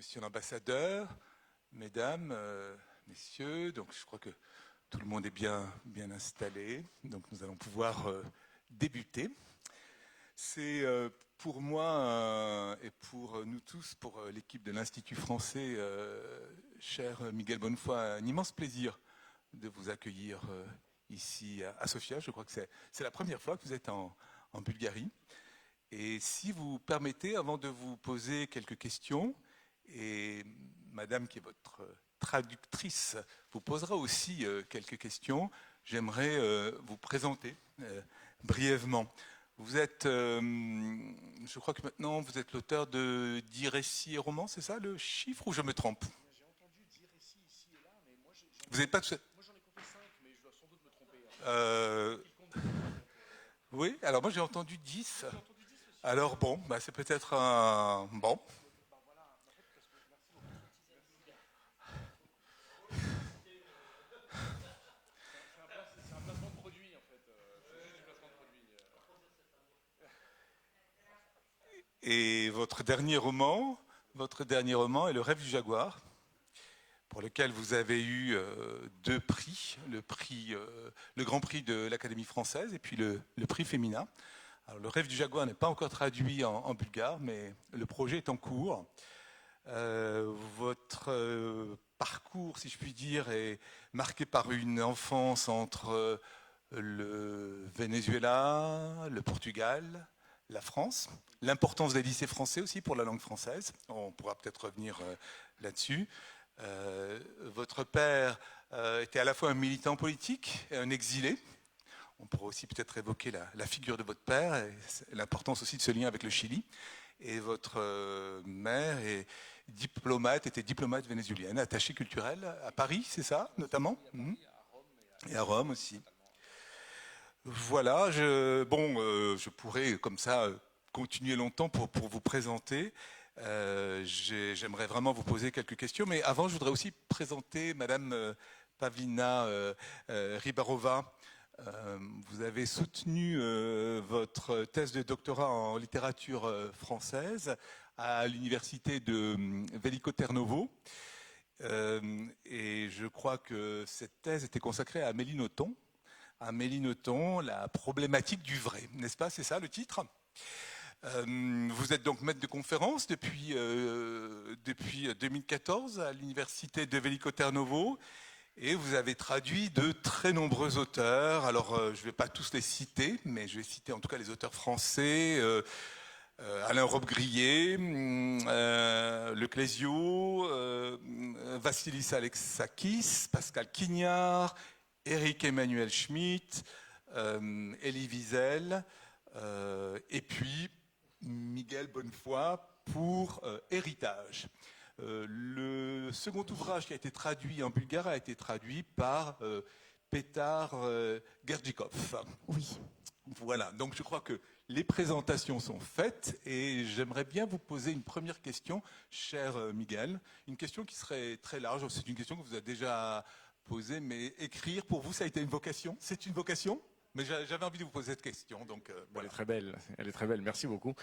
Monsieur l'ambassadeur, mesdames, messieurs, donc je crois que tout le monde est bien installé, donc nous allons pouvoir débuter. C'est pour moi et pour nous tous, pour l'équipe de l'Institut français, cher Miguel Bonnefoy, un immense plaisir de vous accueillir ici à Sofia. Je crois que c'est la première fois que vous êtes en Bulgarie. Et si vous permettez, avant de vous poser quelques questions, et Madame qui est votre traductrice vous posera aussi quelques questions, j'aimerais vous présenter brièvement. Vous êtes, je crois que maintenant vous êtes l'auteur de 10 récits et romans, c'est ça le chiffre ou je me trompe? J'ai entendu 10 récits ici et là, mais moi vous n'êtes pas tout... Moi j'en ai compté 5, mais je dois sans doute me tromper. Oui, alors moi j'ai entendu 10. J'ai entendu 10 aussi. Alors bon, bah, c'est peut-être un... Bon. Bah voilà, en fait, parce que merci beaucoup. C'est un placement de produit en fait. C'est juste du placement de produit. Et votre dernier roman est Le Rêve du Jaguar, pour lequel vous avez eu 2 prix, le Grand Prix de l'Académie française et puis le prix Femina. Alors, Le Rêve du Jaguar n'est pas encore traduit en bulgare, mais le projet est en cours. Votre parcours, si je puis dire, est marqué par une enfance entre le Venezuela, le Portugal, la France, l'importance des lycées français aussi pour la langue française, on pourra peut-être revenir là-dessus. Votre père était à la fois un militant politique et un exilé. On pourra aussi peut-être évoquer la figure de votre père et l'importance aussi de ce lien avec le Chili. Et votre mère était diplomate vénézuélienne, attachée culturelle à Paris, c'est ça, notamment? Et à Rome aussi. Voilà, je pourrais comme ça continuer longtemps pour vous présenter. J'aimerais vraiment vous poser quelques questions, mais avant, je voudrais aussi présenter Madame Pavlina Rybarova. Vous avez soutenu votre thèse de doctorat en littérature française à l'université de Veliko Trnovo. Et je crois que cette thèse était consacrée à Amélie Nothomb. Amélie Nothomb, la problématique du vrai, n'est-ce pas? C'est ça le titre? Vous êtes donc maître de conférence depuis 2014 à l'université de Veliko Trnovo et vous avez traduit de très nombreux auteurs. Alors, je ne vais pas tous les citer, mais je vais citer en tout cas les auteurs français. Alain Robbe-Grillet, Le Clésio, Vassilis Alexakis, Pascal Quignard, Éric Emmanuel Schmitt, Elie Wiesel, et puis Miguel Bonnefoy pour Héritage. Le second ouvrage qui a été traduit en bulgare a été traduit par Petar Gerdjikov. Oui. Voilà, donc je crois que les présentations sont faites et j'aimerais bien vous poser une première question, cher Miguel. Une question qui serait très large, c'est une question que vous avez déjà posée, mais écrire pour vous, ça a été une vocation? C'est une vocation? Mais j'avais envie de vous poser cette question. Donc, voilà. Elle est très belle, merci beaucoup.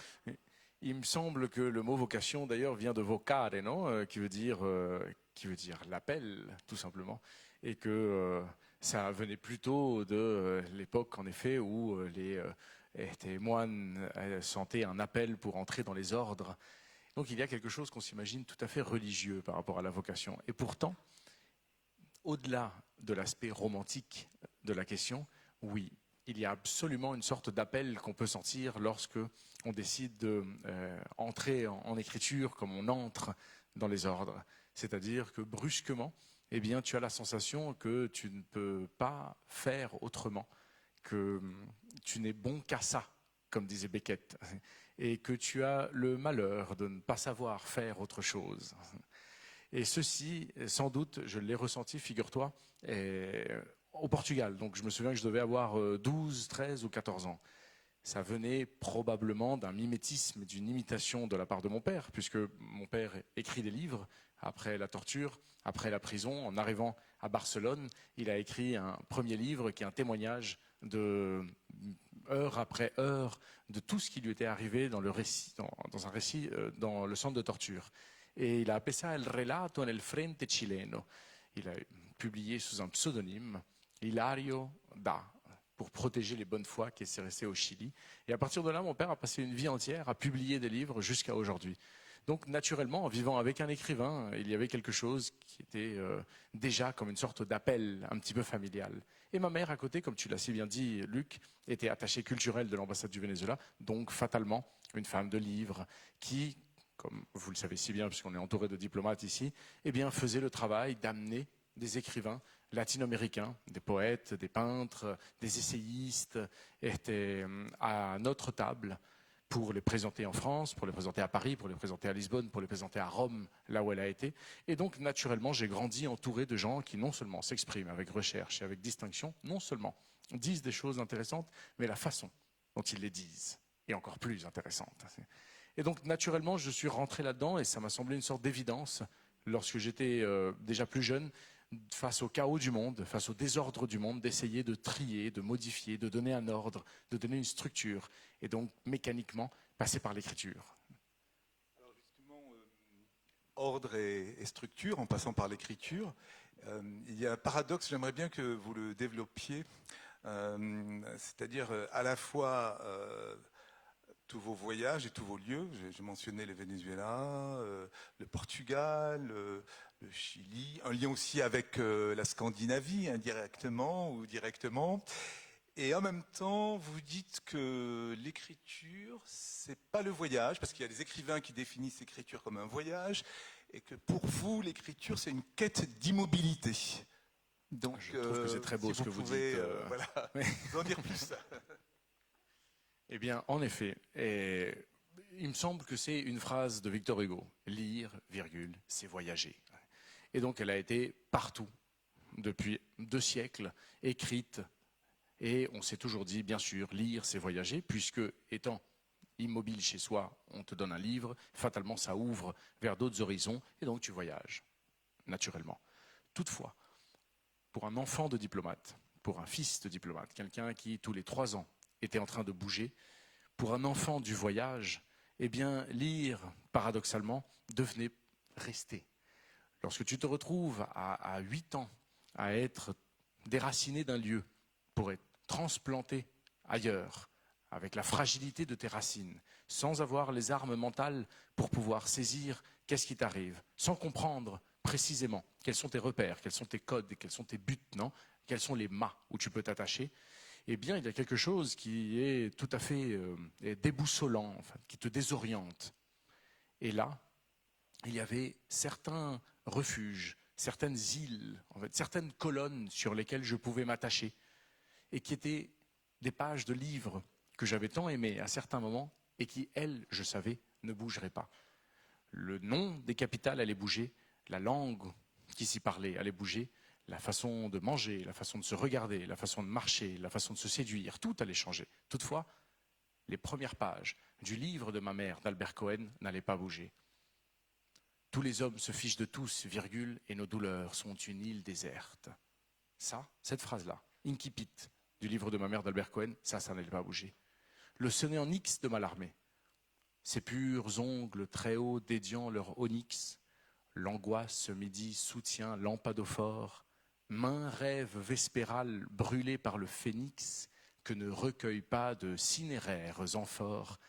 Il me semble que le mot vocation, d'ailleurs, vient de vocare, non, qui veut dire l'appel, tout simplement, et que ça venait plutôt de l'époque, en effet, où les moines sentaient un appel pour entrer dans les ordres. Donc il y a quelque chose qu'on s'imagine tout à fait religieux par rapport à la vocation. Et pourtant, au-delà de l'aspect romantique de la question, oui, il y a absolument une sorte d'appel qu'on peut sentir lorsque on décide d'entrer en écriture comme on entre dans les ordres. C'est-à-dire que brusquement, eh bien, tu as la sensation que tu ne peux pas faire autrement, que tu n'es bon qu'à ça, comme disait Beckett, et que tu as le malheur de ne pas savoir faire autre chose. Et ceci, sans doute, je l'ai ressenti, figure-toi, au Portugal. Donc je me souviens que je devais avoir 12, 13 ou 14 ans. Ça venait probablement d'un mimétisme, d'une imitation de la part de mon père, puisque mon père écrit des livres après la torture, après la prison. En arrivant à Barcelone, il a écrit un premier livre qui est un témoignage de heure après heure de tout ce qui lui était arrivé dans le récit, dans un récit dans le centre de torture. et il a appelé ça El relato nel frente chileno. Il a publié sous un pseudonyme, Hilario Da, pour protéger les bonnes foi qui s'est resté au Chili. Et à partir de là, mon père a passé une vie entière à publier des livres jusqu'à aujourd'hui. Donc naturellement, en vivant avec un écrivain, il y avait quelque chose qui était déjà comme une sorte d'appel un petit peu familial. Et ma mère à côté, comme tu l'as si bien dit, Luc, était attachée culturelle de l'ambassade du Venezuela, donc fatalement une femme de livre qui, comme vous le savez si bien puisqu'on est entouré de diplomates ici, eh bien faisait le travail d'amener des écrivains latino-américains, des poètes, des peintres, des essayistes, étaient à notre table pour les présenter en France, pour les présenter à Paris, pour les présenter à Lisbonne, pour les présenter à Rome, là où elle a été. Et donc, naturellement, j'ai grandi entouré de gens qui non seulement s'expriment avec recherche et avec distinction, non seulement disent des choses intéressantes, mais la façon dont ils les disent est encore plus intéressante. Et donc, naturellement, je suis rentré là-dedans et ça m'a semblé une sorte d'évidence lorsque j'étais déjà plus jeune, face au chaos du monde, face au désordre du monde, d'essayer de trier, de modifier, de donner un ordre, de donner une structure, et donc mécaniquement passer par l'écriture. Alors justement, ordre et structure, en passant par l'écriture, il y a un paradoxe, j'aimerais bien que vous le développiez, c'est-à-dire à la fois tous vos voyages et tous vos lieux. J'ai mentionné le Venezuela, le Portugal, le Chili, un lien aussi avec la Scandinavie, indirectement ou directement. Et en même temps, vous dites que l'écriture, c'est pas le voyage, parce qu'il y a des écrivains qui définissent l'écriture comme un voyage, et que pour vous, l'écriture, c'est une quête d'immobilité. Donc, je trouve que c'est très beau si ce que vous pouvez, dites. Voilà, vous en dire plus. Eh bien, en effet, il me semble que c'est une phrase de Victor Hugo. Lire, virgule, c'est voyager. Et donc, elle a été partout, depuis 2 siècles, écrite. Et on s'est toujours dit, bien sûr, lire, c'est voyager, puisque, étant immobile chez soi, on te donne un livre, fatalement, ça ouvre vers d'autres horizons, et donc tu voyages, naturellement. Toutefois, pour un enfant de diplomate, pour un fils de diplomate, quelqu'un qui, tous les 3 ans, était en train de bouger, pour un enfant du voyage, eh bien, lire, paradoxalement, devenait rester. Lorsque tu te retrouves à 8 ans à être déraciné d'un lieu pour être transplanté ailleurs, avec la fragilité de tes racines, sans avoir les armes mentales pour pouvoir saisir qu'est-ce qui t'arrive, sans comprendre précisément quels sont tes repères, quels sont tes codes, quels sont tes buts, non, quels sont les mâts où tu peux t'attacher, eh bien, il y a quelque chose qui est tout à fait déboussolant, en fait, qui te désoriente. Et là, il y avait certains refuges, certaines îles, en fait, certaines colonnes sur lesquelles je pouvais m'attacher, et qui étaient des pages de livres que j'avais tant aimés à certains moments, et qui, elles, je savais, ne bougeraient pas. Le nom des capitales allait bouger, la langue qui s'y parlait allait bouger, la façon de manger, la façon de se regarder, la façon de marcher, la façon de se séduire, tout allait changer. Toutefois, les premières pages du livre de ma mère, d'Albert Cohen, n'allaient pas bouger. Tous les hommes se fichent de tous, virgule, et nos douleurs sont une île déserte. Ça, cette phrase-là, incipit, du livre de ma mère d'Albert Cohen, ça n'allait pas bouger. Le sonnet en X de Mallarmé, ces purs ongles très hauts dédiant leur onyx, l'angoisse ce midi soutient lampadophore, main rêve vespéral brûlé par le phénix que ne recueille pas de cinéraires amphores.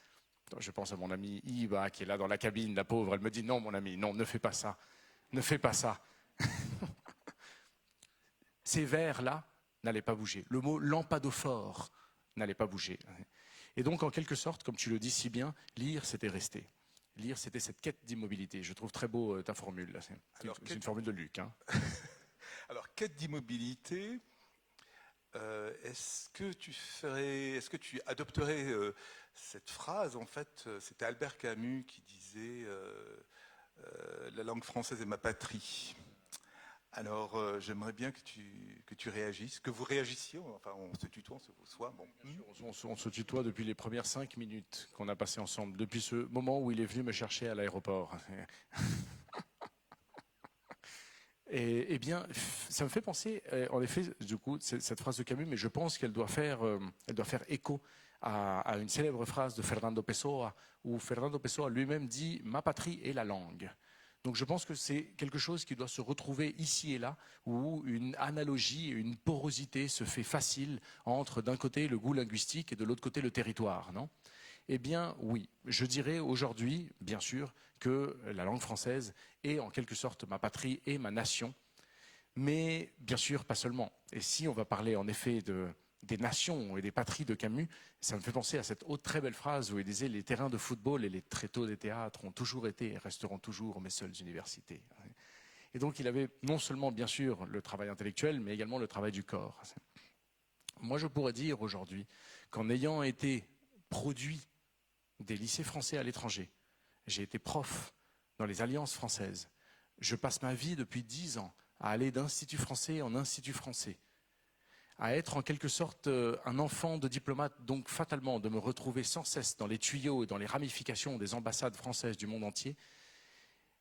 Je pense à mon amie Iba qui est là dans la cabine, la pauvre, elle me dit non mon ami, non, ne fais pas ça, ne fais pas ça. Ces vers-là n'allaient pas bouger. Le mot lampadophore n'allait pas bouger. Et donc en quelque sorte, comme tu le dis si bien, lire c'était rester. Lire c'était cette quête d'immobilité. Je trouve très beau ta formule. Là. C'est une formule de Luc. Hein. Alors, quête d'immobilité, est-ce que tu adopterais cette phrase, en fait, c'était Albert Camus qui disait la langue française est ma patrie. Alors, j'aimerais bien que tu réagisses, que vous réagissiez, enfin, on se tutoie, on se voit. Bon. On se tutoie depuis les premières 5 minutes qu'on a passées ensemble, depuis ce moment où il est venu me chercher à l'aéroport. Et bien, ça me fait penser, en effet, du coup, cette phrase de Camus, mais je pense qu'elle doit faire écho à une célèbre phrase de Fernando Pessoa, où Fernando Pessoa lui-même dit « Ma patrie est la langue ». Donc je pense que c'est quelque chose qui doit se retrouver ici et là, où une analogie et une porosité se fait facile entre d'un côté le goût linguistique et de l'autre côté le territoire, non? Eh bien oui, je dirais aujourd'hui, bien sûr, que la langue française est en quelque sorte ma patrie et ma nation, mais bien sûr pas seulement. Et si on va parler en effet des nations et des patries de Camus, ça me fait penser à cette autre très belle phrase où il disait « Les terrains de football et les tréteaux des théâtres ont toujours été et resteront toujours mes seules universités ». Et donc il avait non seulement bien sûr le travail intellectuel, mais également le travail du corps. Moi je pourrais dire aujourd'hui qu'en ayant été produit des lycées français à l'étranger, j'ai été prof dans les alliances françaises, je passe ma vie depuis 10 ans à aller d'institut français en institut français, à être en quelque sorte un enfant de diplomate, donc fatalement de me retrouver sans cesse dans les tuyaux et dans les ramifications des ambassades françaises du monde entier.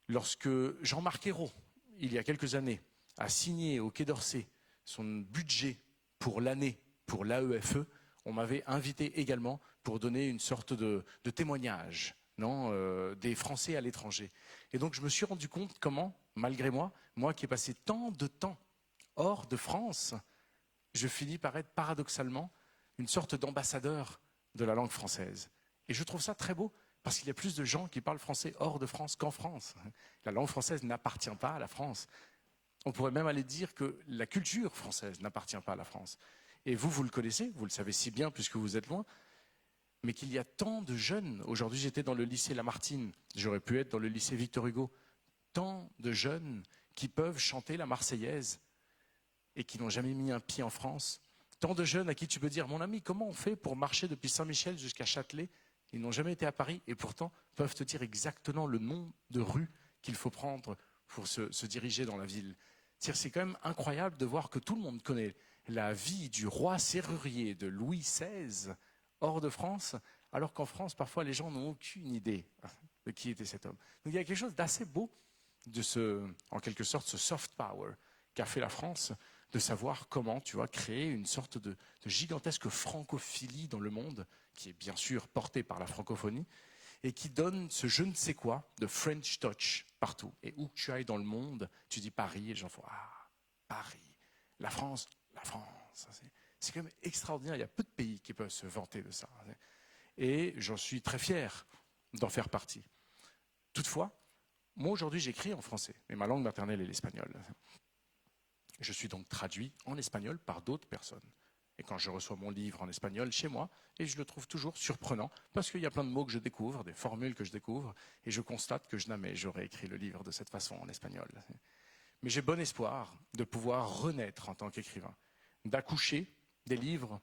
Lorsque Jean-Marc Ayrault, il y a quelques années, a signé au Quai d'Orsay son budget pour l'année pour l'AEFE, on m'avait invité également pour donner une sorte de témoignage des Français à l'étranger. Et donc je me suis rendu compte comment, malgré moi qui ai passé tant de temps hors de France, je finis par être paradoxalement une sorte d'ambassadeur de la langue française. Et je trouve ça très beau, parce qu'il y a plus de gens qui parlent français hors de France qu'en France. La langue française n'appartient pas à la France. On pourrait même aller dire que la culture française n'appartient pas à la France. Et vous le connaissez, vous le savez si bien puisque vous êtes loin, mais qu'il y a tant de jeunes. Aujourd'hui, j'étais dans le lycée Lamartine, j'aurais pu être dans le lycée Victor Hugo. Tant de jeunes qui peuvent chanter la Marseillaise et qui n'ont jamais mis un pied en France. Tant de jeunes à qui tu peux dire, mon ami, comment on fait pour marcher depuis Saint-Michel jusqu'à Châtelet? Ils n'ont jamais été à Paris et pourtant peuvent te dire exactement le nom de rue qu'il faut prendre pour se diriger dans la ville. C'est quand même incroyable de voir que tout le monde connaît la vie du roi serrurier de Louis XVI hors de France, alors qu'en France, parfois, les gens n'ont aucune idée de qui était cet homme. Donc il y a quelque chose d'assez beau de en quelque sorte, ce soft power qu'a fait la France, de savoir comment, tu vois, créer une sorte de gigantesque francophilie dans le monde, qui est bien sûr portée par la francophonie, et qui donne ce je ne sais quoi de French touch partout. Et où que tu ailles dans le monde, tu dis Paris, et les gens font « Ah, Paris, la France, la France ». C'est quand même extraordinaire, il y a peu de pays qui peuvent se vanter de ça. Et j'en suis très fier d'en faire partie. Toutefois, moi aujourd'hui j'écris en français, mais ma langue maternelle est l'espagnol. Je suis donc traduit en espagnol par d'autres personnes. Et quand je reçois mon livre en espagnol chez moi, et je le trouve toujours surprenant, parce qu'il y a plein de mots que je découvre, des formules que je découvre, et je constate que jamais j'aurais écrit le livre de cette façon en espagnol. Mais j'ai bon espoir de pouvoir renaître en tant qu'écrivain, d'accoucher des livres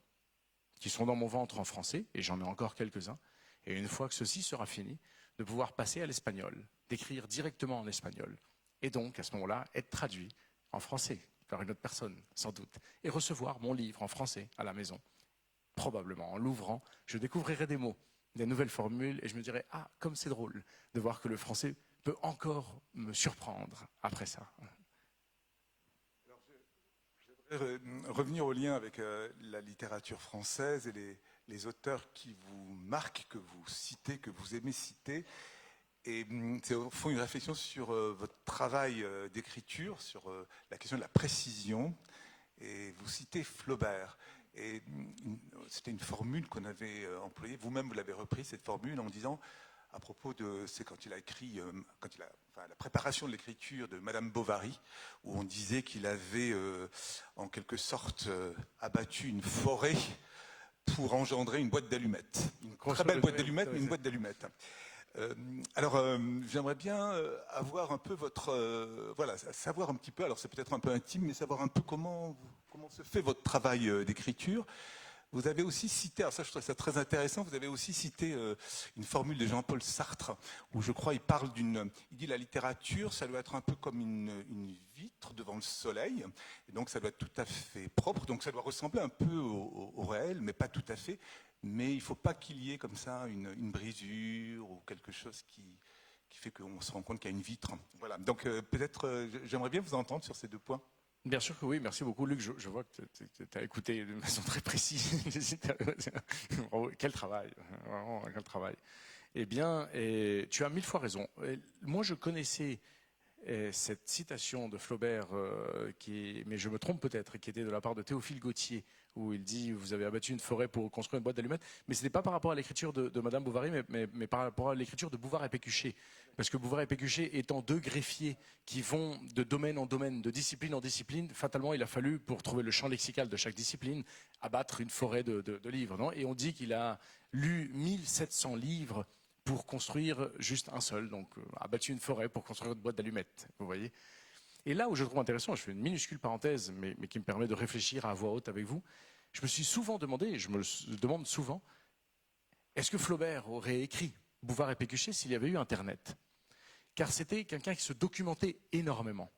qui sont dans mon ventre en français, et j'en ai encore quelques-uns, et une fois que ceci sera fini, de pouvoir passer à l'espagnol, d'écrire directement en espagnol, et donc à ce moment-là être traduit en français par une autre personne, sans doute, et recevoir mon livre en français à la maison. Probablement, en l'ouvrant, je découvrirai des mots, des nouvelles formules, et je me dirai « Ah, comme c'est drôle de voir que le français peut encore me surprendre après ça. » Alors, j'aimerais revenir au lien avec la littérature française et les auteurs qui vous marquent, que vous citez, que vous aimez citer. Et c'est au fond une réflexion sur votre travail d'écriture, sur la question de la précision. Et vous citez Flaubert. Et c'était une formule qu'on avait employée. Vous-même, vous l'avez repris, cette formule, en disant, à propos de... C'est quand il a écrit, la préparation de l'écriture de Madame Bovary, où on disait qu'il avait, en quelque sorte, abattu une forêt pour engendrer une boîte d'allumettes. Une très belle boîte d'allumettes, mais une boîte d'allumettes. Alors, j'aimerais bien avoir un peu savoir un petit peu, alors c'est peut-être un peu intime, mais savoir un peu comment se fait votre travail d'écriture. Vous avez aussi cité, alors ça je trouve ça très intéressant, vous avez aussi cité une formule de Jean-Paul Sartre, où je crois il dit la littérature, ça doit être un peu comme une vitre devant le soleil, et donc ça doit être tout à fait propre, donc ça doit ressembler un peu au réel, mais pas tout à fait. Mais il ne faut pas qu'il y ait comme ça une brisure ou quelque chose qui fait qu'on se rend compte qu'il y a une vitre. Voilà. Donc peut-être, j'aimerais bien vous entendre sur ces deux points. Bien sûr que oui, merci beaucoup Luc, je vois que tu as écouté de façon très précise. Quel travail, vraiment, quel travail. Eh bien, tu as 1000 fois raison. Moi je connaissais Et cette citation de Flaubert, mais je me trompe peut-être, qui était de la part de Théophile Gautier, où il dit « Vous avez abattu une forêt pour construire une boîte d'allumettes », mais ce n'est pas par rapport à l'écriture de Madame Bovary, mais par rapport à l'écriture de Bouvard et Pécuchet. Parce que Bouvard et Pécuchet étant deux greffiers qui vont de domaine en domaine, de discipline en discipline, fatalement, il a fallu, pour trouver le champ lexical de chaque discipline, abattre une forêt de livres. Non, et on dit qu'il a lu 1700 livres pour construire juste un seul, donc abattu une forêt pour construire une boîte d'allumettes, vous voyez. Et là où je trouve intéressant, je fais une minuscule parenthèse, mais qui me permet de réfléchir à voix haute avec vous, je me suis souvent demandé, et je me le demande souvent, est-ce que Flaubert aurait écrit Bouvard et Pécuchet s'il y avait eu Internet? Car c'était quelqu'un qui se documentait énormément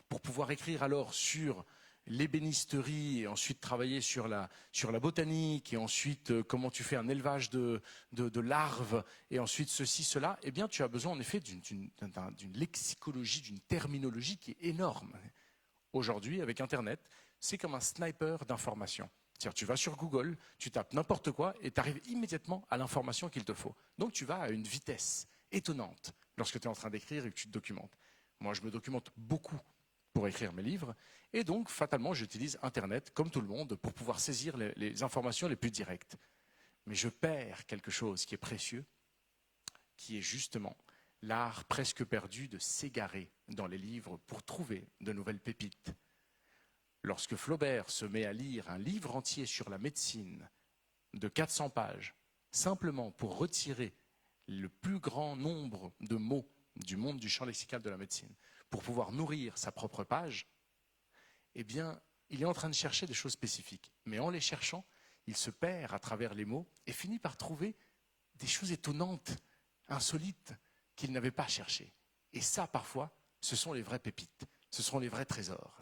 pour pouvoir écrire alors sur l'ébénisterie et ensuite travailler sur la botanique et ensuite comment tu fais un élevage de larves et ensuite ceci, cela, eh bien tu as besoin en effet d'une lexicologie, d'une terminologie qui est énorme. Aujourd'hui, avec Internet, c'est comme un sniper d'informations. C'est-à-dire tu vas sur Google, tu tapes n'importe quoi et tu arrives immédiatement à l'information qu'il te faut. Donc tu vas à une vitesse étonnante lorsque tu es en train d'écrire et que tu te documentes. Moi, je me documente beaucoup pour écrire mes livres. Et donc, fatalement, j'utilise Internet, comme tout le monde, pour pouvoir saisir les informations les plus directes. Mais je perds quelque chose qui est précieux, qui est justement l'art presque perdu de s'égarer dans les livres pour trouver de nouvelles pépites. Lorsque Flaubert se met à lire un livre entier sur la médecine de 400 pages, simplement pour retirer le plus grand nombre de mots du monde du champ lexical de la médecine, pour pouvoir nourrir sa propre page, eh bien, il est en train de chercher des choses spécifiques. Mais en les cherchant, il se perd à travers les mots et finit par trouver des choses étonnantes, insolites, qu'il n'avait pas cherchées. Et ça, parfois, ce sont les vraies pépites, ce sont les vrais trésors.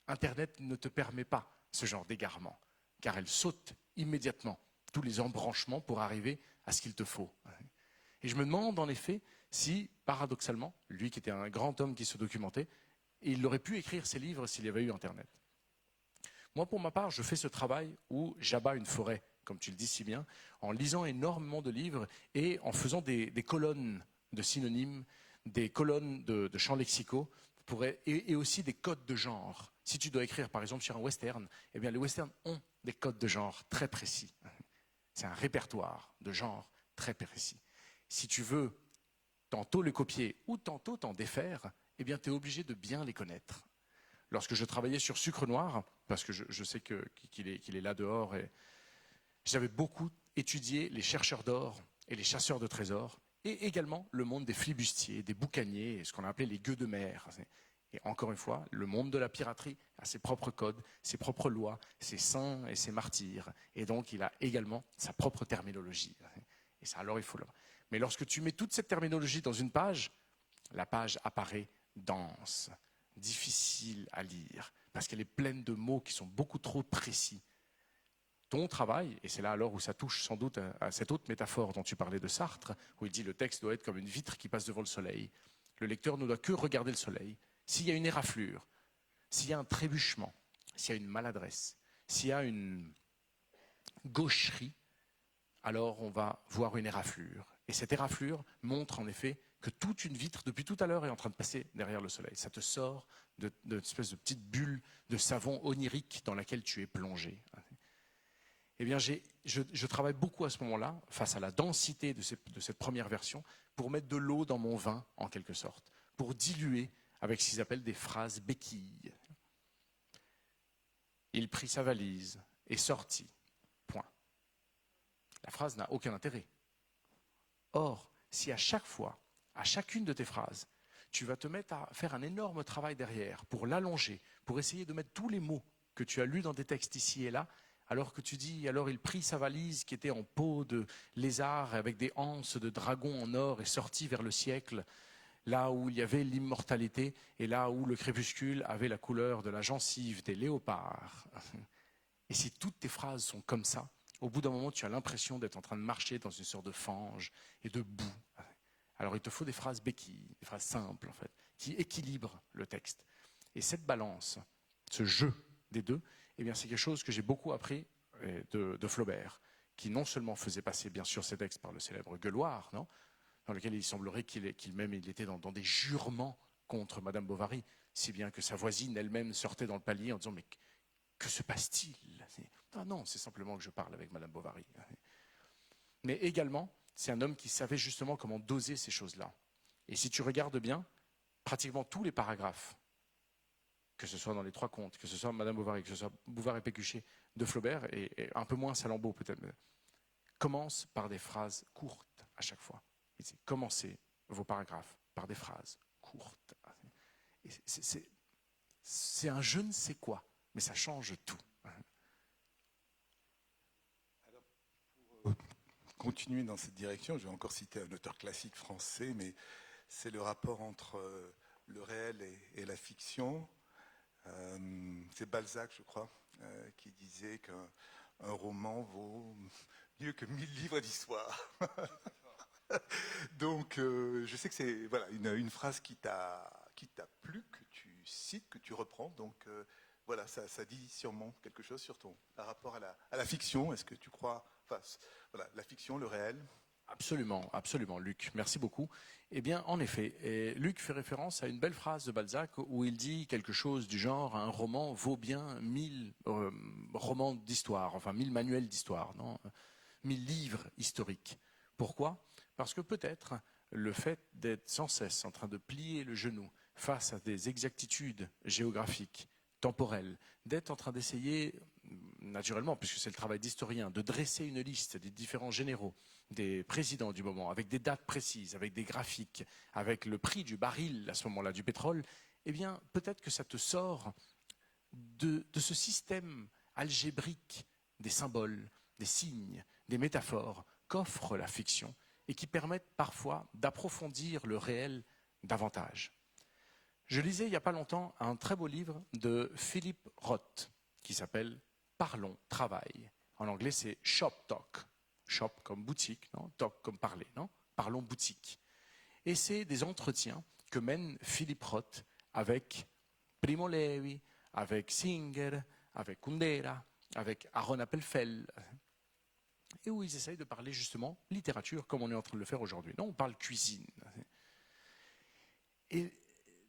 Internet ne te permet pas ce genre d'égarement, car elle saute immédiatement tous les embranchements pour arriver à ce qu'il te faut. Et je me demande en effet si, paradoxalement, lui qui était un grand homme qui se documentait, il aurait pu écrire ses livres s'il y avait eu Internet. Moi, pour ma part, je fais ce travail où j'abats une forêt, comme tu le dis si bien, en lisant énormément de livres et en faisant des colonnes de synonymes, des colonnes de champs lexicaux, et aussi des codes de genre. Si tu dois écrire, par exemple, sur un western, eh bien, les westerns ont des codes de genre très précis. C'est un répertoire de genre très précis. Si tu veux tantôt les copier ou tantôt t'en défaire, eh bien, tu es obligé de bien les connaître. Lorsque je travaillais sur Sucre Noir, parce que je sais qu'il est là dehors, et j'avais beaucoup étudié les chercheurs d'or et les chasseurs de trésors, et également le monde des flibustiers, des boucaniers, et ce qu'on appelait les gueux de mer. Et encore une fois, le monde de la piraterie a ses propres codes, ses propres lois, ses saints et ses martyrs. Et donc, il a également sa propre terminologie. Et ça, alors, il faut le... Mais lorsque tu mets toute cette terminologie dans une page, la page apparaît dense, difficile à lire, parce qu'elle est pleine de mots qui sont beaucoup trop précis. Ton travail, et c'est là alors où ça touche sans doute à cette autre métaphore dont tu parlais de Sartre, où il dit le texte doit être comme une vitre qui passe devant le soleil. Le lecteur ne doit que regarder le soleil. S'il y a une éraflure, s'il y a un trébuchement, s'il y a une maladresse, s'il y a une gaucherie, alors on va voir une éraflure. Et cette éraflure montre en effet que toute une vitre, depuis tout à l'heure, est en train de passer derrière le soleil. Ça te sort d'une espèce de petite bulle de savon onirique dans laquelle tu es plongé. Eh bien, je travaille beaucoup à ce moment-là, face à la densité de cette première version, pour mettre de l'eau dans mon vin, en quelque sorte, pour diluer avec ce qu'ils appellent des phrases béquilles. Il prit sa valise et sortit. Point. La phrase n'a aucun intérêt. Or, si à chaque fois, à chacune de tes phrases, tu vas te mettre à faire un énorme travail derrière pour l'allonger, pour essayer de mettre tous les mots que tu as lus dans des textes ici et là, alors que tu dis, alors il prit sa valise qui était en peau de lézard avec des anses de dragon en or et sortit vers le siècle, là où il y avait l'immortalité et là où le crépuscule avait la couleur de la gencive des léopards. Et si toutes tes phrases sont comme ça, au bout d'un moment, tu as l'impression d'être en train de marcher dans une sorte de fange et de boue. Alors il te faut des phrases béquilles, des phrases simples en fait, qui équilibrent le texte. Et cette balance, ce jeu des deux, eh bien, c'est quelque chose que j'ai beaucoup appris de Flaubert, qui non seulement faisait passer bien sûr ses textes par le célèbre gueuloir, non, dans lequel il semblerait qu'il était dans des jurements contre Madame Bovary, si bien que sa voisine elle-même sortait dans le palier en disant « Mais que se passe-t-il » Ah non, c'est simplement que je parle avec Madame Bovary. Mais également, c'est un homme qui savait justement comment doser ces choses-là. Et si tu regardes bien, pratiquement tous les paragraphes, que ce soit dans les trois contes, que ce soit Madame Bovary, que ce soit Bouvard et Pécuchet de Flaubert, et un peu moins Salammbô peut-être, commencent par des phrases courtes à chaque fois. Il dit, commencez vos paragraphes par des phrases courtes. C'est un je ne sais quoi, mais ça change tout. Alors, pour continuer dans cette direction, je vais encore citer un auteur classique français, mais c'est le rapport entre le réel et la fiction. C'est Balzac, je crois, qui disait qu'un roman vaut mieux que 1000 livres d'histoire. Donc, je sais que c'est voilà, une phrase qui t'a plu, que tu cites, que tu reprends. Donc, voilà, ça dit sûrement quelque chose sur ton rapport à la fiction. Est-ce que tu crois, enfin, voilà, la fiction, le réel? Absolument, absolument, Luc. Merci beaucoup. Eh bien, en effet, Luc fait référence à une belle phrase de Balzac où il dit quelque chose du genre un roman vaut bien 1000 romans d'histoire, enfin 1000 manuels d'histoire, non 1000 livres historiques. Pourquoi? Parce que peut-être le fait d'être sans cesse en train de plier le genou face à des exactitudes géographiques, temporelles, d'être en train d'essayer, naturellement, puisque c'est le travail d'historien, de dresser une liste des différents généraux, des présidents du moment, avec des dates précises, avec des graphiques, avec le prix du baril à ce moment-là du pétrole, eh bien, peut-être que ça te sort de ce système algébrique des symboles, des signes, des métaphores qu'offre la fiction et qui permettent parfois d'approfondir le réel davantage. Je lisais il n'y a pas longtemps un très beau livre de Philippe Roth qui s'appelle « Parlons travail ». En anglais, c'est « Shop Talk ». Shop comme boutique, non? Talk comme parler, non? Parlons boutique. Et c'est des entretiens que mène Philippe Roth avec Primo Levi, avec Singer, avec Kundera, avec Aaron Appelfeld, et où ils essayent de parler justement littérature comme on est en train de le faire aujourd'hui. Non, on parle cuisine. Et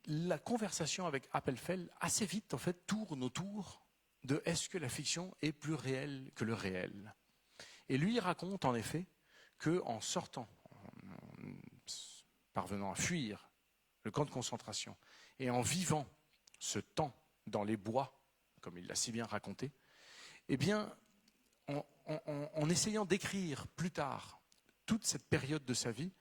la conversation avec Appelfeld, assez vite, en fait, tourne autour de est-ce que la fiction est plus réelle que le réel? Et lui, il raconte en effet qu'en sortant, en parvenant à fuir le camp de concentration, et en vivant ce temps dans les bois, comme il l'a si bien raconté, eh bien, en essayant d'écrire plus tard toute cette période de sa vie,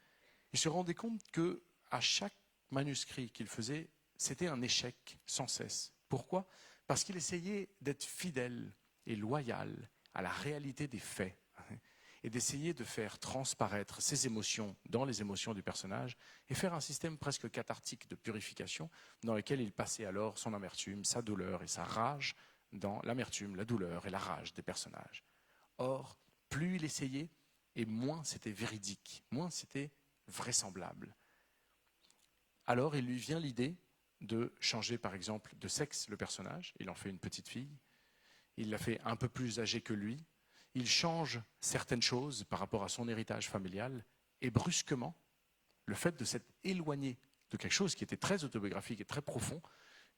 il se rendait compte qu'à chaque manuscrit qu'il faisait, c'était un échec sans cesse. Pourquoi? Parce qu'il essayait d'être fidèle et loyal à la réalité des faits et d'essayer de faire transparaître ses émotions dans les émotions du personnage et faire un système presque cathartique de purification dans lequel il passait alors son amertume, sa douleur et sa rage dans l'amertume, la douleur et la rage des personnages. Or, plus il essayait, et moins c'était véridique, moins c'était vraisemblable. Alors, il lui vient l'idée de changer, par exemple, de sexe le personnage. Il en fait une petite fille. Il la fait un peu plus âgée que lui. Il change certaines choses par rapport à son héritage familial. Et brusquement, le fait de s'être éloigné de quelque chose qui était très autobiographique et très profond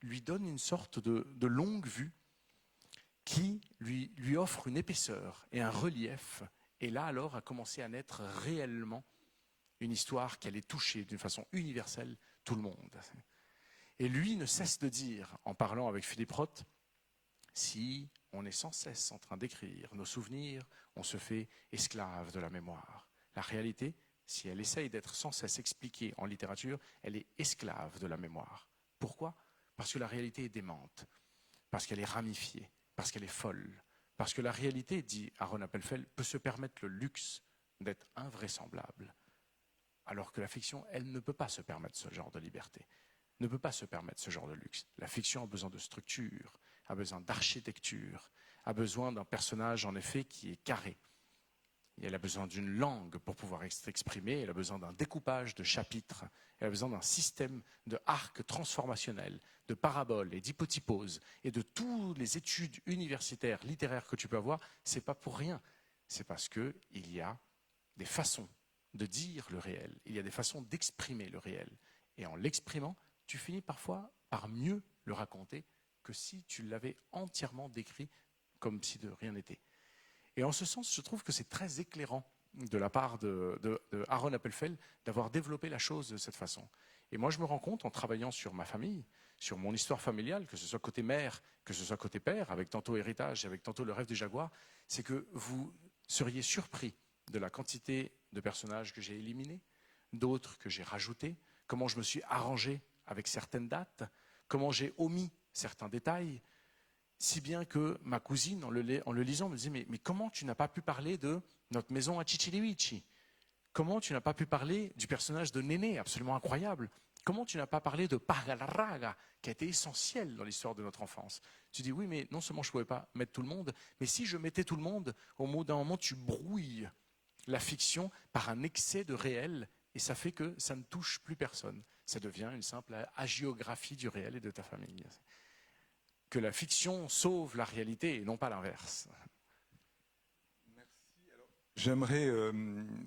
lui donne une sorte de longue vue qui lui offre une épaisseur et un relief. Et là, alors, a commencé à naître réellement une histoire qui allait toucher d'une façon universelle tout le monde. Et lui ne cesse de dire, en parlant avec Philippe Roth, si on est sans cesse en train d'écrire nos souvenirs, on se fait esclave de la mémoire. La réalité, si elle essaye d'être sans cesse expliquée en littérature, elle est esclave de la mémoire. Pourquoi? Parce que la réalité est démente, parce qu'elle est ramifiée, parce qu'elle est folle, parce que la réalité, dit Aaron Appelfeld, peut se permettre le luxe d'être invraisemblable, alors que la fiction, elle ne peut pas se permettre ce genre de liberté, ne peut pas se permettre ce genre de luxe. La fiction a besoin de structure, a besoin d'architecture, a besoin d'un personnage en effet qui est carré. Et elle a besoin d'une langue pour pouvoir s'exprimer, elle a besoin d'un découpage de chapitres, elle a besoin d'un système de arcs transformationnels, de paraboles et d'hypotyposes et de toutes les études universitaires, littéraires que tu peux avoir. C'est pas pour rien, c'est parce qu'il y a des façons de dire le réel, il y a des façons d'exprimer le réel. Et en l'exprimant, tu finis parfois par mieux le raconter que si tu l'avais entièrement décrit comme si de rien n'était. Et en ce sens, je trouve que c'est très éclairant de la part de Aaron Appelfeld d'avoir développé la chose de cette façon. Et moi, je me rends compte en travaillant sur ma famille, sur mon histoire familiale, que ce soit côté mère, que ce soit côté père, avec tantôt Héritage et avec tantôt Le Rêve du Jaguar, c'est que vous seriez surpris de la quantité de personnages que j'ai éliminés, d'autres que j'ai rajoutés, comment je me suis arrangé avec certaines dates, comment j'ai omis certains détails, si bien que ma cousine, en le lisant, me disait mais comment tu n'as pas pu parler de notre maison à Ciccilevici? Comment tu n'as pas pu parler du personnage de Néné, absolument incroyable? Comment tu n'as pas parlé de Pagalraga, qui a été essentiel dans l'histoire de notre enfance? Tu dis oui, mais non seulement je ne pouvais pas mettre tout le monde, mais si je mettais tout le monde, au bout d'un moment, tu brouilles la fiction par un excès de réel, et ça fait que ça ne touche plus personne. Ça devient une simple hagiographie du réel et de ta famille. Que la fiction sauve la réalité et non pas l'inverse. Merci. Alors, j'aimerais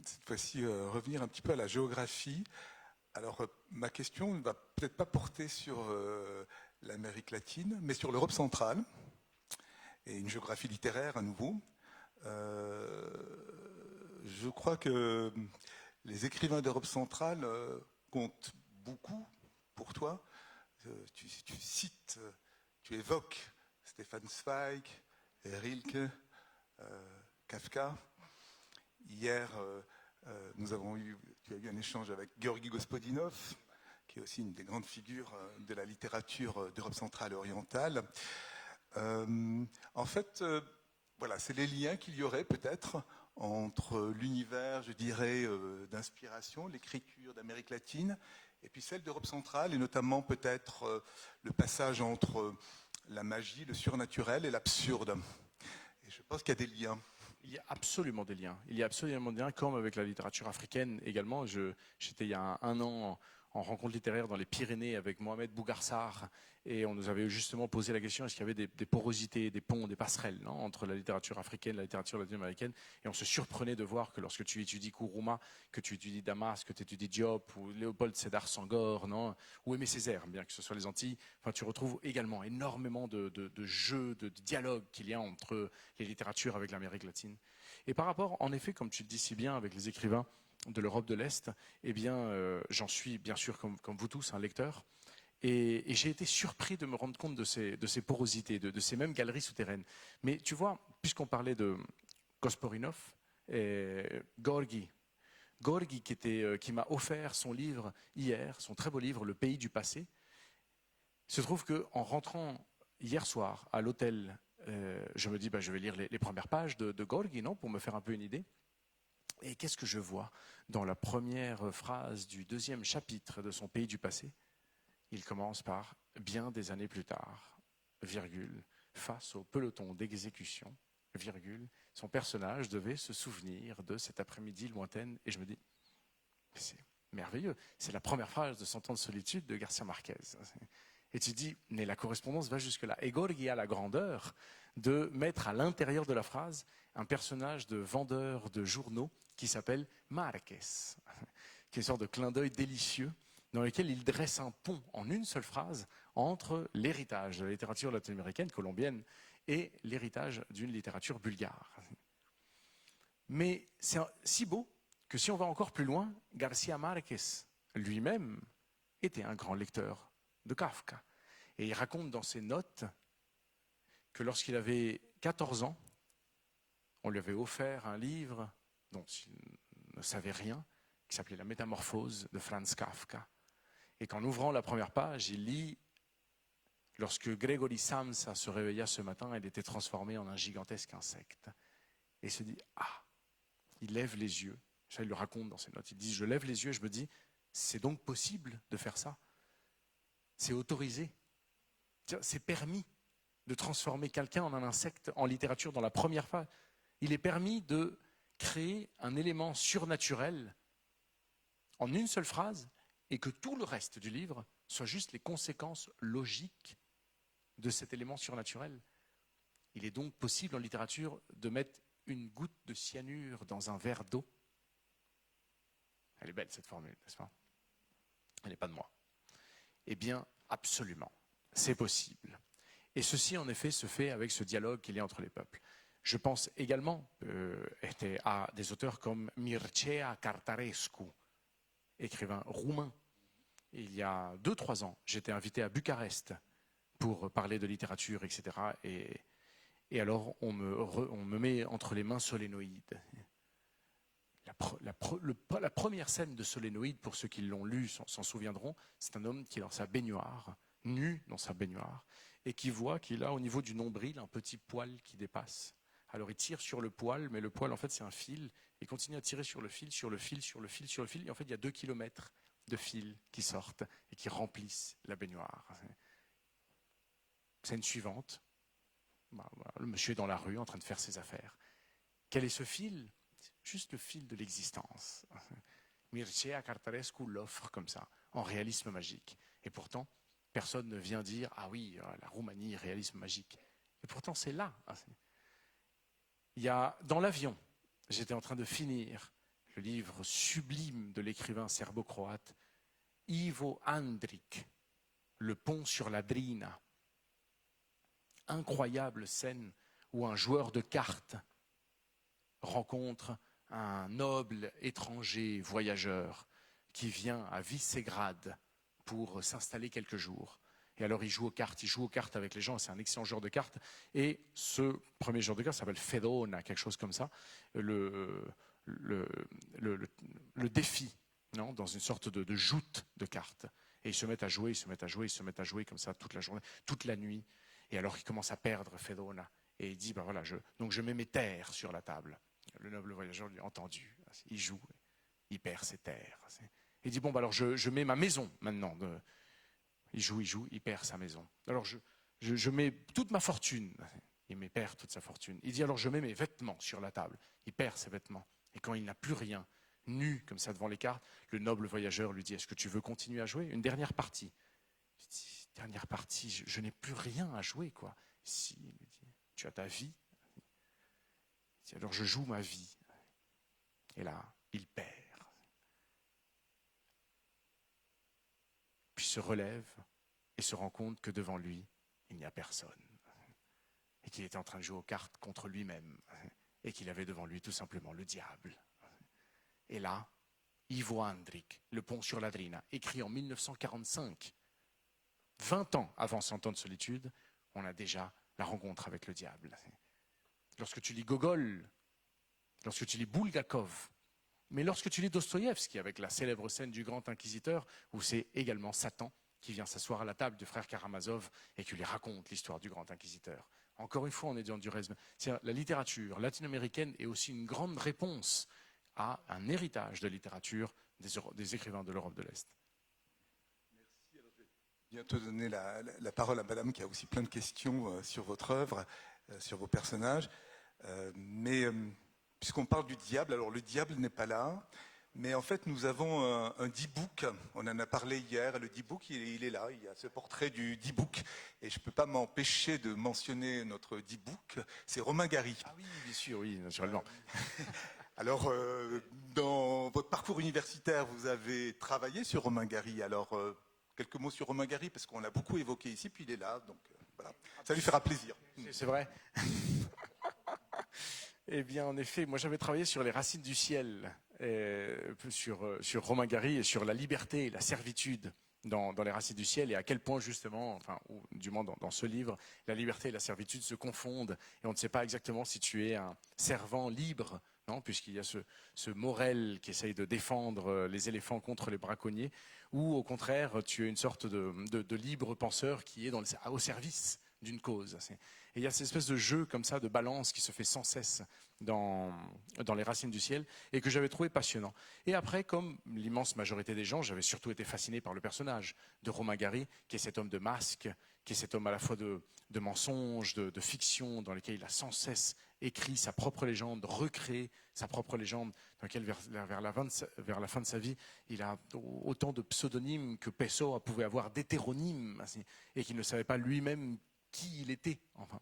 cette fois-ci revenir un petit peu à la géographie. Alors, ma question ne va peut-être pas porter sur l'Amérique latine, mais sur l'Europe centrale et une géographie littéraire à nouveau. Je crois que les écrivains d'Europe centrale comptent beaucoup pour toi. Tu cites, tu évoques Stefan Zweig, Rilke, Kafka. Hier, tu as eu un échange avec Georgi Gospodinov, qui est aussi une des grandes figures de la littérature d'Europe centrale et orientale. En fait, voilà, c'est les liens qu'il y aurait peut-être entre l'univers, je dirais, d'inspiration, l'écriture d'Amérique latine, et puis celle d'Europe centrale, et notamment peut-être le passage entre la magie, le surnaturel et l'absurde. Et je pense qu'il y a des liens. Il y a absolument des liens. Il y a absolument des liens, comme avec la littérature africaine également. J'étais il y a un an en rencontre littéraire dans les Pyrénées avec Mohamed Bougarsar, et on nous avait justement posé la question, est-ce qu'il y avait des porosités, des ponts, des passerelles entre la littérature africaine et la littérature latino-américaine? Et on se surprenait de voir que lorsque tu étudies Kourouma, que tu étudies Damas, que tu étudies Diop, ou Léopold Sédar Senghor, ou Aimé Césaire, bien que ce soit les Antilles, enfin, tu retrouves également énormément de jeux, de dialogues qu'il y a entre les littératures avec l'Amérique latine. Et par rapport, en effet, comme tu le dis si bien, avec les écrivains de l'Europe de l'Est, eh bien, j'en suis bien sûr, comme vous tous, un lecteur. Et j'ai été surpris de me rendre compte de ces porosités, de ces mêmes galeries souterraines. Mais tu vois, puisqu'on parlait de Kosporinov, Gorgi qui m'a offert son livre hier, son très beau livre, Le Pays du passé, se trouve qu'en rentrant hier soir à l'hôtel, je me dis, je vais lire les premières pages de Gorgi, pour me faire un peu une idée. Et qu'est-ce que je vois dans la première phrase du deuxième chapitre de son Pays du passé? Il commence par « bien des années plus tard, virgule, face au peloton d'exécution, virgule, son personnage devait se souvenir de cette après-midi lointaine. » Et je me dis, c'est merveilleux, c'est la première phrase de 100 ans de solitude de Garcia Marquez. Et tu dis, mais la correspondance va jusque-là. Et Gorgi a la grandeur de mettre à l'intérieur de la phrase un personnage de vendeur de journaux qui s'appelle Marquez, qui est une sorte de clin d'œil délicieux dans lequel il dresse un pont en une seule phrase entre l'héritage de la littérature latino-américaine, colombienne, et l'héritage d'une littérature bulgare. Mais c'est si beau que si on va encore plus loin, Garcia Marquez lui-même était un grand lecteur de Kafka. Et il raconte dans ses notes que lorsqu'il avait 14 ans, on lui avait offert un livre dont il ne savait rien, qui s'appelait La Métamorphose de Franz Kafka. Et qu'en ouvrant la première page, il lit « Lorsque Gregory Samsa se réveilla ce matin, il était transformé en un gigantesque insecte. » Et il se dit « Ah !» Il lève les yeux. Ça, il le raconte dans ses notes. Il dit « Je lève les yeux et je me dis, c'est donc possible de faire ça. C'est autorisé. C'est permis de transformer quelqu'un en un insecte en littérature dans la première phase. Il est permis de créer un élément surnaturel en une seule phrase et que tout le reste du livre soit juste les conséquences logiques de cet élément surnaturel. Il est donc possible en littérature de mettre une goutte de cyanure dans un verre d'eau. Elle est belle cette formule, n'est-ce pas? Elle n'est pas de moi. Eh bien, absolument, c'est possible. Et ceci, en effet, se fait avec ce dialogue qu'il y a entre les peuples. Je pense également à des auteurs comme Mircea Cartarescu, écrivain roumain. Il y a 2-3 ans, j'étais invité à Bucarest pour parler de littérature, etc. Et alors, on me met entre les mains Solénoïde. La première scène de Solénoïde, pour ceux qui l'ont lu s'en souviendront, c'est un homme qui est dans sa baignoire, nu dans sa baignoire, et qui voit qu'il a au niveau du nombril un petit poil qui dépasse. Alors il tire sur le poil, mais le poil en fait c'est un fil, il continue à tirer sur le fil, sur le fil, sur le fil, sur le fil, et en fait il y a 2 kilomètres de fils qui sortent et qui remplissent la baignoire. Scène suivante, voilà, le monsieur est dans la rue en train de faire ses affaires. Quel est ce fil? Juste le fil de l'existence. Mircea Cartarescu l'offre comme ça, en réalisme magique. Et pourtant, personne ne vient dire « Ah oui, la Roumanie, réalisme magique ». Et pourtant, c'est là. Il y a, dans l'avion, j'étais en train de finir le livre sublime de l'écrivain serbo-croate Ivo Andrić, Le pont sur la Drina. Incroyable scène où un joueur de cartes rencontre un noble étranger voyageur qui vient à Visegrad pour s'installer quelques jours. Et alors il joue aux cartes avec les gens, c'est un excellent joueur de cartes. Et ce premier joueur de cartes s'appelle Fedona, quelque chose comme ça, le défi, non, dans une sorte de joute de cartes. Et ils se mettent à jouer, comme ça toute la journée, toute la nuit. Et alors il commence à perdre Fedona. Et il dit, ben voilà, donc je mets mes terres sur la table. Le noble voyageur lui a entendu. Il joue, il perd ses terres. Il dit, bon, ben alors je mets ma maison maintenant. Il joue, il perd sa maison. Alors je mets toute ma fortune. Il perd toute sa fortune. Il dit, alors je mets mes vêtements sur la table. Il perd ses vêtements. Et quand il n'a plus rien, nu comme ça devant les cartes, le noble voyageur lui dit, est-ce que tu veux continuer à jouer? Une dernière partie. Il dit, dernière partie, je n'ai plus rien à jouer, quoi. Si, il lui dit, tu as ta vie. Il dit, alors je joue ma vie. Et là, il perd. Puis se relève et se rend compte que devant lui, il n'y a personne. Et qu'il était en train de jouer aux cartes contre lui-même. Et qu'il avait devant lui tout simplement le diable. Et là, Ivo Andrić, Le pont sur la Drina, écrit en 1945, 20 ans avant 100 ans de solitude, on a déjà la rencontre avec le diable. Lorsque tu lis Gogol, lorsque tu lis Bulgakov, mais lorsque tu lis Dostoïevski, avec la célèbre scène du grand inquisiteur, où c'est également Satan qui vient s'asseoir à la table du frère Karamazov et qui lui raconte l'histoire du grand inquisiteur. Encore une fois, on est dans du réalisme. La littérature latino-américaine est aussi une grande réponse à un héritage de littérature des écrivains de l'Europe de l'Est. Merci. Alors, je vais bientôt donner la parole à madame qui a aussi plein de questions sur votre œuvre, sur vos personnages. Mais puisqu'on parle du diable, alors le diable n'est pas là, mais en fait nous avons un D-book, on en a parlé hier, le D-book il est là, il y a ce portrait du D-book, et je ne peux pas m'empêcher de mentionner notre D-book, c'est Romain Gary. Ah oui, bien sûr, oui, naturellement. Alors, dans votre parcours universitaire, vous avez travaillé sur Romain Gary, alors quelques mots sur Romain Gary, parce qu'on l'a beaucoup évoqué ici, puis il est là, donc voilà, ça lui fera plaisir. C'est vrai. Eh bien, en effet, moi j'avais travaillé sur les racines du ciel, sur Romain Gary et sur la liberté et la servitude dans les racines du ciel, et à quel point justement, enfin, ou du moins dans ce livre, la liberté et la servitude se confondent, et on ne sait pas exactement si tu es un servant libre, non, puisqu'il y a ce Morel qui essaye de défendre les éléphants contre les braconniers, ou au contraire, tu es une sorte de libre penseur qui est au service d'une cause. Et il y a cette espèce de jeu comme ça, de balance qui se fait sans cesse dans les racines du ciel et que j'avais trouvé passionnant. Et après, comme l'immense majorité des gens, j'avais surtout été fasciné par le personnage de Romain Gary, qui est cet homme de masque, qui est cet homme à la fois de mensonges, de fiction, dans lequel il a sans cesse écrit sa propre légende, recréé sa propre légende, dans laquelle vers la fin de sa vie, il a autant de pseudonymes que Pessoa pouvait avoir d'hétéronymes, et qu'il ne savait pas lui-même qui il était. Enfin.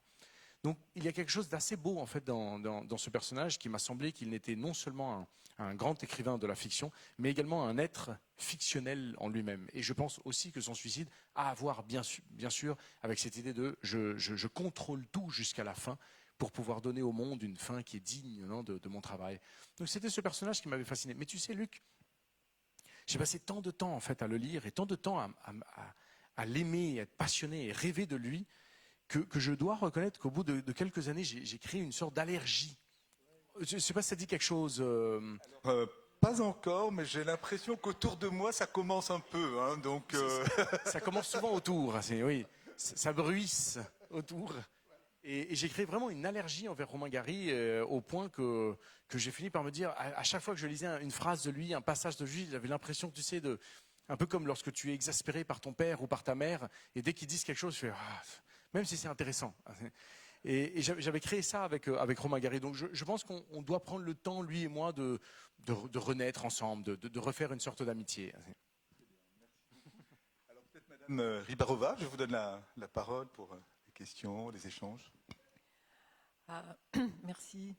Donc il y a quelque chose d'assez beau en fait dans ce personnage qui m'a semblé qu'il n'était non seulement un grand écrivain de la fiction, mais également un être fictionnel en lui-même. Et je pense aussi que son suicide a à voir bien sûr avec cette idée de je contrôle tout jusqu'à la fin pour pouvoir donner au monde une fin qui est digne, non, de mon travail. Donc c'était ce personnage qui m'avait fasciné. Mais tu sais, Luc, j'ai passé tant de temps en fait à le lire et tant de temps à l'aimer, à être passionné et rêver de lui que je dois reconnaître qu'au bout de quelques années, j'ai créé une sorte d'allergie. Je ne sais pas si ça dit quelque chose. Pas encore, mais j'ai l'impression qu'autour de moi, ça commence un peu. Hein, donc, Ça commence souvent autour. Oui, ça bruisse autour. Et j'ai créé vraiment une allergie envers Romain Gary au point que j'ai fini par me dire, à chaque fois que je lisais une phrase de lui, un passage de lui, j'avais l'impression, tu sais, un peu comme lorsque tu es exaspéré par ton père ou par ta mère, et dès qu'ils disent quelque chose, je fais, même si c'est intéressant. Et j'avais créé ça avec Romain Gary. Donc je pense qu'on doit prendre le temps, lui et moi, de renaître ensemble, de refaire une sorte d'amitié. alors peut-être Madame Ribarova, je vous donne la parole pour les questions, les échanges. Merci.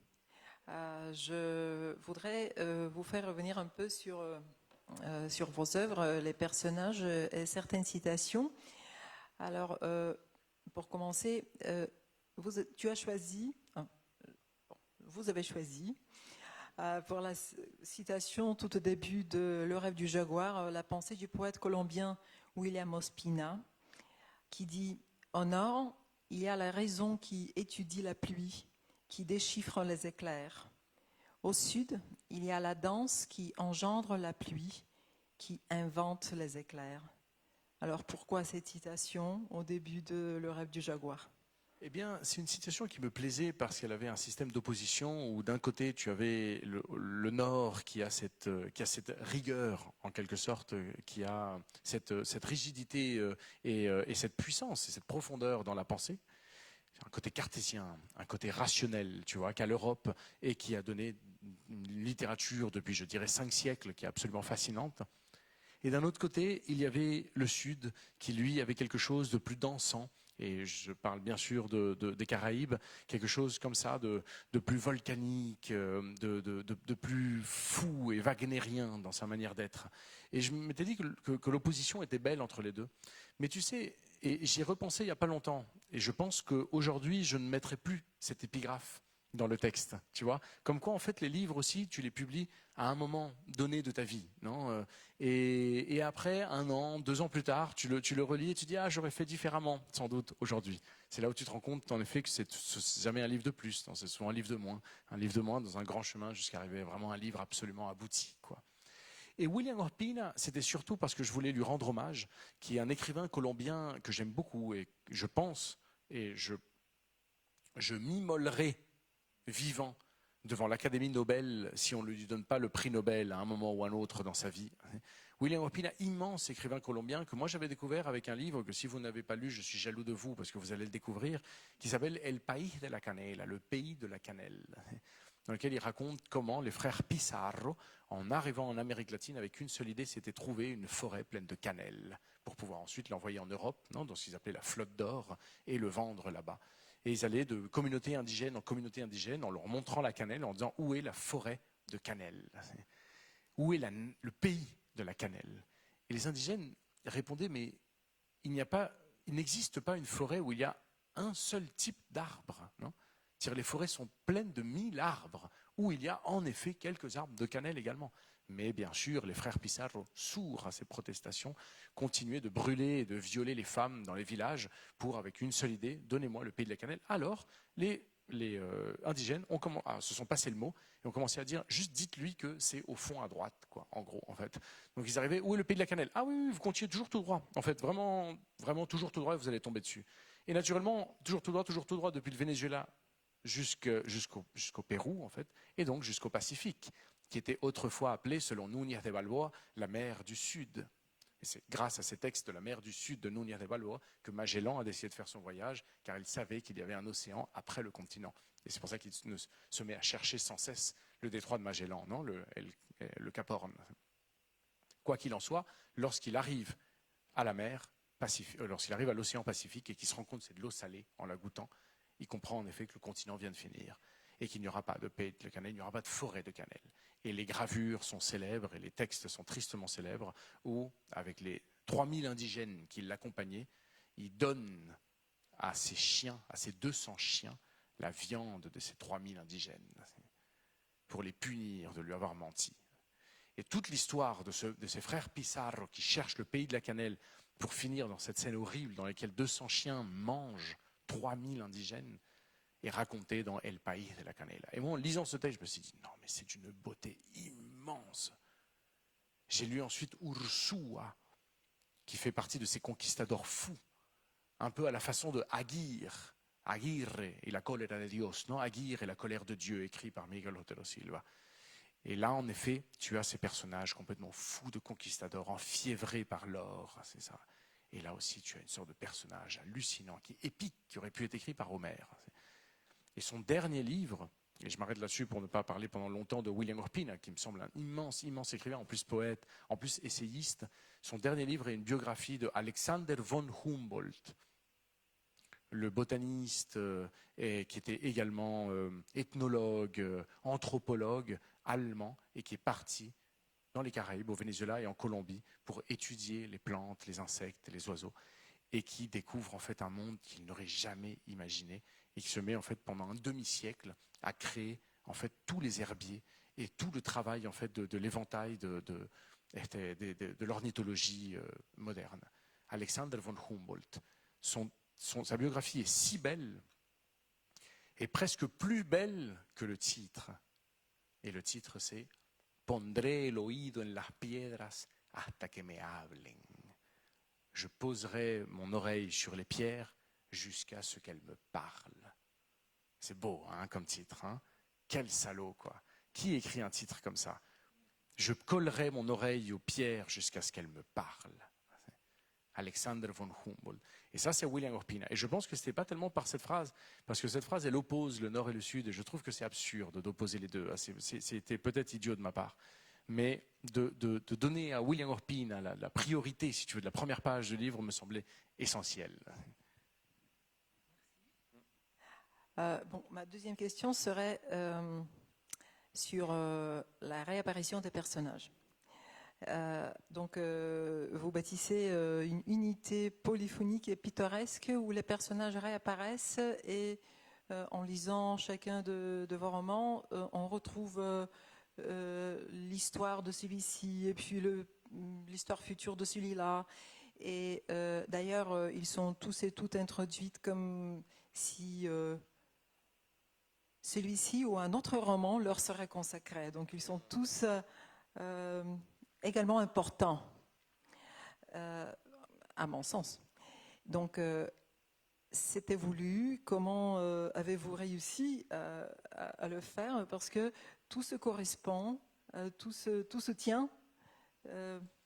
Je voudrais vous faire revenir un peu sur vos œuvres, les personnages et certaines citations. Alors, pour commencer, tu as choisi, vous avez choisi, pour la citation tout au début de Le rêve du jaguar, la pensée du poète colombien William Ospina, qui dit « Au nord, il y a la raison qui étudie la pluie, qui déchiffre les éclairs. Au sud, il y a la danse qui engendre la pluie, qui invente les éclairs. » Alors pourquoi cette citation au début de Le rêve du jaguar ? Eh bien, c'est une citation qui me plaisait parce qu'elle avait un système d'opposition où d'un côté tu avais le Nord qui a cette rigueur en quelque sorte, qui a cette rigidité et cette puissance et cette profondeur dans la pensée. Un côté cartésien, un côté rationnel, tu vois, qu'a l'Europe et qui a donné une littérature depuis, je dirais, 5 siècles qui est absolument fascinante. Et d'un autre côté, il y avait le Sud qui, lui, avait quelque chose de plus dansant. Et je parle bien sûr des Caraïbes, quelque chose comme ça, de plus volcanique, de plus fou et wagnérien dans sa manière d'être. Et je m'étais dit que l'opposition était belle entre les deux. Mais tu sais, et j'y ai repensé il n'y a pas longtemps, et je pense qu'aujourd'hui, je ne mettrai plus cette épigraphe dans le texte, tu vois. Comme quoi, en fait, les livres aussi, tu les publies à un moment donné de ta vie, non ? Et après, 1 an, 2 ans plus tard, tu le relis et tu dis « Ah, j'aurais fait différemment, sans doute, aujourd'hui. » C'est là où tu te rends compte, en effet, que c'est jamais un livre de plus, c'est souvent un livre de moins dans un grand chemin jusqu'à arriver vraiment à un livre absolument abouti, quoi. Et William Ospina, c'était surtout parce que je voulais lui rendre hommage, qui est un écrivain colombien que j'aime beaucoup et je pense, et je m'immolerai vivant devant l'Académie Nobel si on ne lui donne pas le prix Nobel à un moment ou à un autre dans sa vie. William Ospina, immense écrivain colombien que moi j'avais découvert avec un livre que si vous n'avez pas lu, je suis jaloux de vous parce que vous allez le découvrir, qui s'appelle El País de la Canela, le pays de la cannelle, dans lequel il raconte comment les frères Pizarro, en arrivant en Amérique latine avec une seule idée, c'était trouver une forêt pleine de cannelle pour pouvoir ensuite l'envoyer en Europe, non, dans ce qu'ils appelaient la flotte d'or, et le vendre là-bas. Et ils allaient de communauté indigène en communauté indigène en leur montrant la cannelle, en disant où est la forêt de cannelle, où est le pays de la cannelle. Et les indigènes répondaient, mais il n'existe pas une forêt où il y a un seul type d'arbre, non ? Les forêts sont pleines de 1000 arbres, où il y a en effet quelques arbres de cannelle également. Mais bien sûr, les frères Pizarro, sourds à ces protestations, continuaient de brûler et de violer les femmes dans les villages pour, avec une seule idée, donnez-moi le pays de la cannelle. Alors, les indigènes se sont passés le mot et ont commencé à dire, juste dites-lui que c'est au fond à droite, quoi, en gros, en fait. Donc ils arrivaient, où est le pays de la cannelle ? Ah oui, vous continuez toujours tout droit. En fait, vraiment, vraiment toujours tout droit et vous allez tomber dessus. Et naturellement, toujours tout droit depuis le Venezuela jusqu'au Pérou, en fait, et donc jusqu'au Pacifique, qui était autrefois appelé, selon Núñez de Balboa, la mer du Sud. Et c'est grâce à ces textes de la mer du Sud de Núñez de Balboa que Magellan a décidé de faire son voyage, car il savait qu'il y avait un océan après le continent. Et c'est pour ça qu'il se met à chercher sans cesse le détroit de Magellan, non, le Cap Horn. Quoi qu'il en soit, lorsqu'il arrive à la mer Pacifique, lorsqu'il arrive à l'océan Pacifique et qu'il se rend compte que c'est de l'eau salée en la goûtant, il comprend en effet que le continent vient de finir et qu'il n'y aura pas de pays de cannelle, il n'y aura pas de forêt de cannelle. Et les gravures sont célèbres et les textes sont tristement célèbres où, avec les 3000 indigènes qui l'accompagnaient, il donne à ses chiens, à ses 200 chiens, la viande de ces 3000 indigènes pour les punir de lui avoir menti. Et toute l'histoire de ces frères Pizarro qui cherchent le pays de la cannelle pour finir dans cette scène horrible dans laquelle 200 chiens mangent 3000 indigènes est racontée dans El País de la Canela. Et moi, en lisant ce texte, je me suis dit, non, mais c'est d'une beauté immense. J'ai lu ensuite Ursúa, qui fait partie de ces conquistadors fous, un peu à la façon de Aguirre et la colère de Dios, non? Aguirre et la colère de Dieu, écrit par Miguel Otero Silva. Et là, en effet, tu as ces personnages complètement fous de conquistadors, enfiévrés par l'or, c'est ça. Et là aussi, tu as une sorte de personnage hallucinant, qui est épique, qui aurait pu être écrit par Homère. Et son dernier livre, et je m'arrête là-dessus pour ne pas parler pendant longtemps de William Orbina, qui me semble un immense, immense écrivain, en plus poète, en plus essayiste. Son dernier livre est une biographie de Alexander von Humboldt, le botaniste qui était également ethnologue, anthropologue allemand et qui est parti dans les Caraïbes, au Venezuela et en Colombie pour étudier les plantes, les insectes et les oiseaux et qui découvre en fait un monde qu'il n'aurait jamais imaginé et qui se met en fait pendant un demi-siècle à créer en fait tous les herbiers et tout le travail en fait de l'éventail de l'ornithologie moderne. Alexander von Humboldt, sa biographie est si belle et presque plus belle que le titre. Et le titre c'est Pondré el oído en las piedras hasta que me hablen. Je poserai mon oreille sur les pierres jusqu'à ce qu'elles me parlent. C'est beau hein, comme titre. Hein? Quel salaud, quoi. Qui écrit un titre comme ça? Je collerai mon oreille aux pierres jusqu'à ce qu'elles me parlent. Alexander von Humboldt. Et ça, c'est William Orbina. Et je pense que ce n'était pas tellement par cette phrase, parce que cette phrase, elle oppose le nord et le sud, et je trouve que c'est absurde d'opposer les deux. C'était peut-être idiot de ma part. Mais de donner à William Orbina la priorité, si tu veux, de la première page du livre me semblait essentiel. Ma deuxième question serait sur la réapparition des personnages. Vous bâtissez une unité polyphonique et pittoresque où les personnages réapparaissent et en lisant chacun de vos romans, on retrouve l'histoire de celui-ci et puis l'histoire future de celui-là. Et d'ailleurs, ils sont tous et toutes introduits comme si celui-ci ou un autre roman leur serait consacré. Donc ils sont tous également importants, à mon sens. Donc, c'était voulu. Comment avez-vous réussi à le faire? Parce que tout se correspond, tout se tient.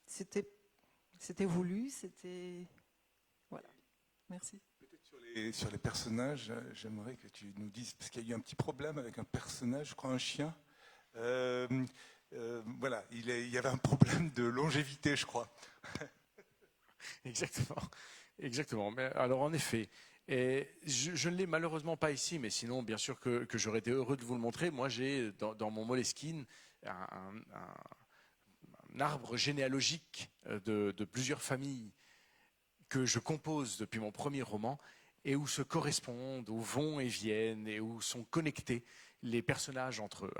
C'était voulu, c'était... Voilà. Merci. Peut-être sur les personnages, j'aimerais que tu nous dises, parce qu'il y a eu un petit problème avec un personnage, je crois un chien. Voilà, il y avait un problème de longévité, je crois. Exactement. Mais alors en effet, je ne l'ai malheureusement pas ici, mais sinon, bien sûr que j'aurais été heureux de vous le montrer. Moi, j'ai dans mon Moleskine un arbre généalogique de plusieurs familles que je compose depuis mon premier roman et où se correspondent, où vont et viennent et où sont connectés les personnages entre eux.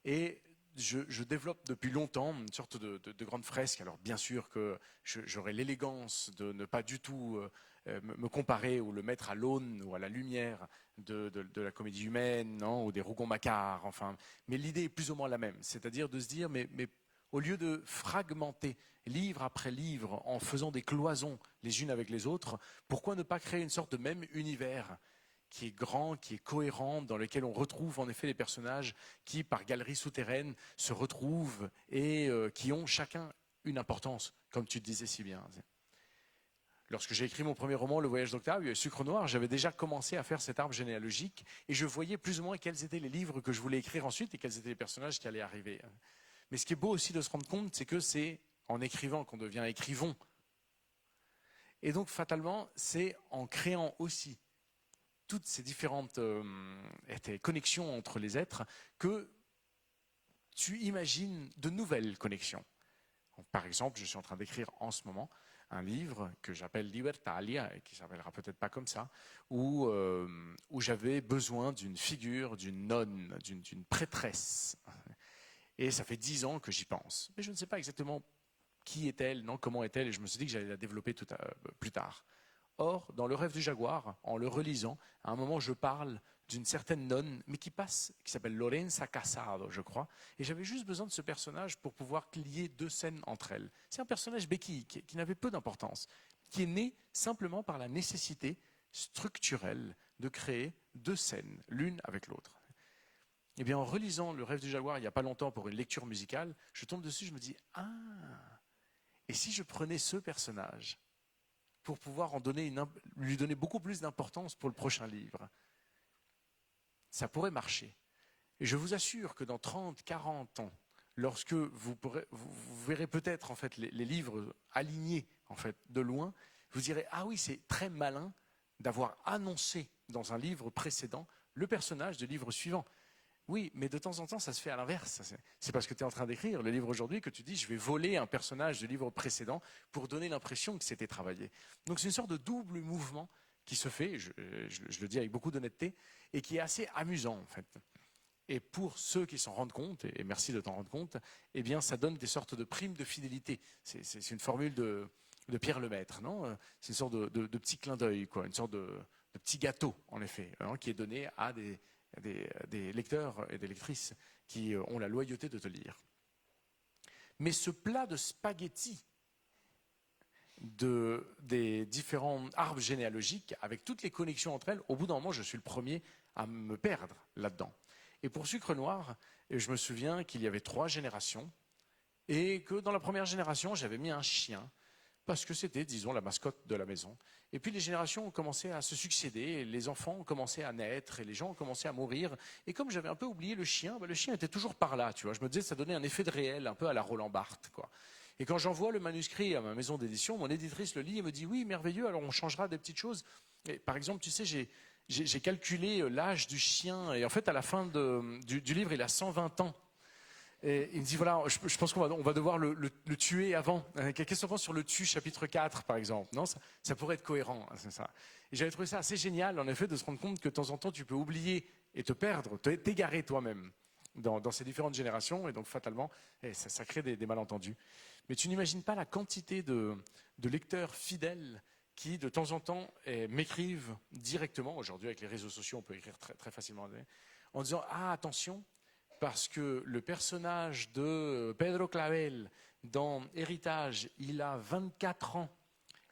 Et je développe depuis longtemps une sorte de grande fresque. Alors bien sûr que j'aurai l'élégance de ne pas du tout me comparer ou le mettre à l'aune ou à la lumière de la comédie humaine, non, ou des Rougon-Macquart. Enfin, mais l'idée est plus ou moins la même. C'est-à-dire de se dire, mais au lieu de fragmenter livre après livre en faisant des cloisons les unes avec les autres, pourquoi ne pas créer une sorte de même univers qui est grand, qui est cohérent, dans lequel on retrouve en effet les personnages qui, par galeries souterraines, se retrouvent et qui ont chacun une importance, comme tu le disais si bien. Lorsque j'ai écrit mon premier roman, Le Voyage d'Octave, Sucre Noir, j'avais déjà commencé à faire cet arbre généalogique et je voyais plus ou moins quels étaient les livres que je voulais écrire ensuite et quels étaient les personnages qui allaient arriver. Mais ce qui est beau aussi de se rendre compte, c'est que c'est en écrivant qu'on devient écrivain. Et donc, fatalement, c'est en créant aussi toutes ces différentes connexions entre les êtres que tu imagines de nouvelles connexions. Donc, par exemple, je suis en train d'écrire en ce moment un livre que j'appelle Libertalia, et qui ne s'appellera peut-être pas comme ça, où j'avais besoin d'une figure, d'une nonne, d'une prêtresse. Et ça fait 10 ans que j'y pense. Mais je ne sais pas exactement qui est-elle, non, comment est-elle, et je me suis dit que j'allais la développer plus tard. Or, dans Le Rêve du Jaguar, en le relisant, à un moment, je parle d'une certaine nonne, mais qui s'appelle Lorenza Casado, je crois, et j'avais juste besoin de ce personnage pour pouvoir lier 2 scènes entre elles. C'est un personnage béquille, qui n'avait peu d'importance, qui est né simplement par la nécessité structurelle de créer 2 scènes, l'une avec l'autre. Eh bien, en relisant Le Rêve du Jaguar il n'y a pas longtemps pour une lecture musicale, je tombe dessus, je me dis « Ah, et si je prenais ce personnage pour pouvoir lui donner beaucoup plus d'importance pour le prochain livre ?» Ça pourrait marcher. Et je vous assure que dans 30, 40 ans, lorsque vous verrez peut-être en fait, les livres alignés en fait, de loin, vous direz « Ah oui, c'est très malin d'avoir annoncé dans un livre précédent le personnage du livre suivant. » Oui, mais de temps en temps, ça se fait à l'inverse. C'est parce que tu es en train d'écrire le livre aujourd'hui que tu dis « je vais voler un personnage du livre précédent pour donner l'impression que c'était travaillé ». Donc c'est une sorte de double mouvement qui se fait, je le dis avec beaucoup d'honnêteté, et qui est assez amusant en fait. Et pour ceux qui s'en rendent compte, et merci de t'en rendre compte, eh bien ça donne des sortes de primes de fidélité. C'est une formule de Pierre Lemaître, non? C'est une sorte de petit clin d'œil, quoi, une sorte de petit gâteau, en effet, hein, qui est donné à des lecteurs et des lectrices qui ont la loyauté de te lire. Mais ce plat de spaghettis des différents arbres généalogiques, avec toutes les connexions entre elles, au bout d'un moment, je suis le premier à me perdre là-dedans. Et pour Sucre Noir, je me souviens qu'il y avait 3 générations, et que dans la première génération, j'avais mis un chien, parce que c'était, disons, la mascotte de la maison. Et puis les générations ont commencé à se succéder, et les enfants ont commencé à naître, et les gens ont commencé à mourir. Et comme j'avais un peu oublié le chien était toujours par là, tu vois. Je me disais, ça donnait un effet de réel, un peu à la Roland Barthes, quoi. Et quand j'envoie le manuscrit à ma maison d'édition, mon éditrice le lit et me dit « Oui, merveilleux, alors on changera des petites choses. » Et par exemple, tu sais, j'ai calculé l'âge du chien, et en fait, à la fin du livre, il a 120 ans. Et il me dit, voilà, je pense qu'on va devoir le tuer avant. Qu'est-ce qu'on pense sur le tue, chapitre 4, par exemple? Non, ça pourrait être cohérent, c'est ça. Et j'avais trouvé ça assez génial, en effet, de se rendre compte que de temps en temps, tu peux oublier et te perdre, t'égarer toi-même dans ces différentes générations, et donc fatalement, ça crée des malentendus. Mais tu n'imagines pas la quantité de lecteurs fidèles qui, de temps en temps, m'écrivent directement. Aujourd'hui, avec les réseaux sociaux, on peut écrire très, très facilement en disant « Ah, attention !» parce que le personnage de Pedro Clavel dans Héritage, il a 24 ans,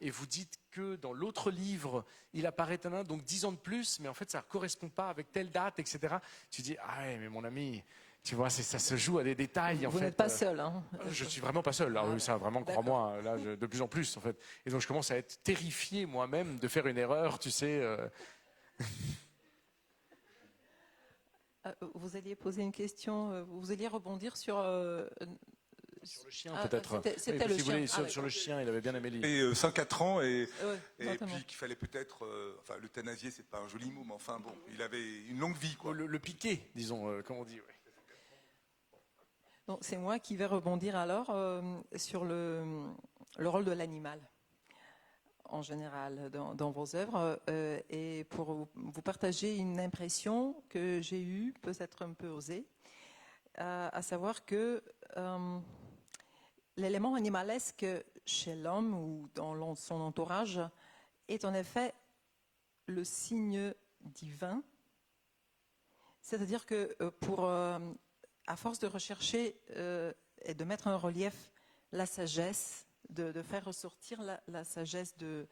et vous dites que dans l'autre livre, il apparaît donc 10 ans de plus, mais en fait, ça ne correspond pas avec telle date, etc. Tu dis, ah ouais, mais mon ami, tu vois, ça se joue à des détails. Vous n'êtes pas seul. Hein. Je suis vraiment pas seul. Alors, ça, vraiment, crois-moi, là, de plus en plus, en fait. Et donc, je commence à être terrifié moi-même de faire une erreur, tu sais. Vous alliez poser une question, vous alliez rebondir sur le chien, peut-être. C'était le chien. Sur le chien, il avait bien aimé l'idée. Et 104 ans, et puis qu'il fallait peut-être... enfin, l'euthanasier, c'est pas un joli mot, mais enfin, bon, il avait une longue vie, quoi. Le piquer, disons, comme on dit, oui. Donc, c'est moi qui vais rebondir alors sur le rôle de l'animal en général dans vos œuvres et pour vous partager une impression que j'ai eue, peut-être un peu osée, à savoir que l'élément animalesque chez l'homme ou dans son entourage est en effet le signe divin. C'est-à-dire que à force de rechercher et de mettre en relief la sagesse, de faire ressortir la sagesse de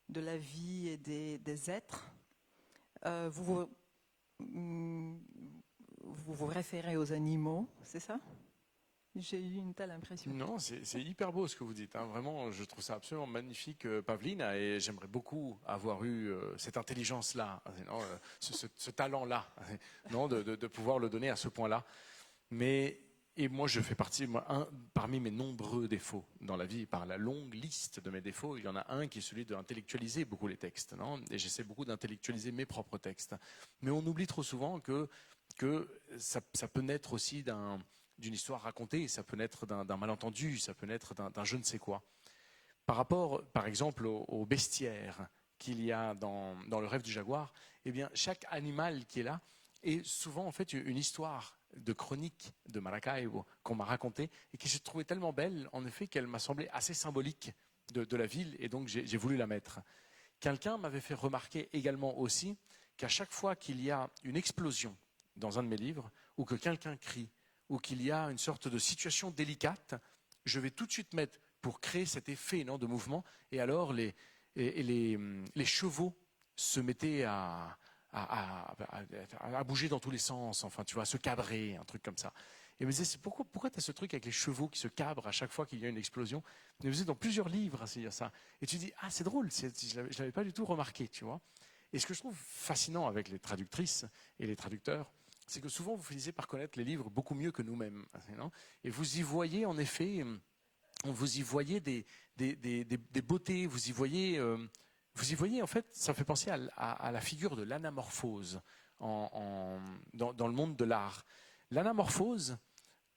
la vie et des êtres, vous vous référez aux animaux, c'est ça? J'ai eu une telle impression. Non, c'est hyper beau ce que vous dites. Hein. Vraiment, je trouve ça absolument magnifique, Pavlina, et j'aimerais beaucoup avoir eu cette intelligence-là, ce talent-là, non, de pouvoir le donner à ce point-là. Mais Et moi, je fais partie, parmi mes nombreux défauts dans la vie, par la longue liste de mes défauts, il y en a un qui est celui d'intellectualiser beaucoup les textes, non? Et j'essaie beaucoup d'intellectualiser mes propres textes. Mais on oublie trop souvent que ça peut naître aussi d'une histoire racontée, ça peut naître d'un malentendu, ça peut naître d'un je ne sais quoi. Par rapport, par exemple, au bestiaire qu'il y a dans le rêve du jaguar, eh bien, chaque animal qui est là est souvent en fait une histoire de chronique de Maracaibo qu'on m'a racontée et qui se trouvait tellement belle, en effet, qu'elle m'a semblé assez symbolique de la ville, et donc j'ai voulu la mettre. Quelqu'un m'avait fait remarquer également aussi qu'à chaque fois qu'il y a une explosion dans un de mes livres, ou que quelqu'un crie, ou qu'il y a une sorte de situation délicate, je vais tout de suite mettre, pour créer cet effet de mouvement, et alors les chevaux se mettaient à bouger dans tous les sens, enfin, tu vois, à se cabrer, un truc comme ça. Et il me disait, pourquoi tu as ce truc avec les chevaux qui se cabrent à chaque fois qu'il y a une explosion? Il me disait dans plusieurs livres, c'est ça. Et tu dis, c'est drôle, je ne l'avais pas du tout remarqué, tu vois. Et ce que je trouve fascinant avec les traductrices et les traducteurs, c'est que souvent vous finissez par connaître les livres beaucoup mieux que nous-mêmes. Et vous y voyez en effet, vous y voyez des beautés, vous y voyez en fait, ça me fait penser à la figure de l'anamorphose dans le monde de l'art. L'anamorphose,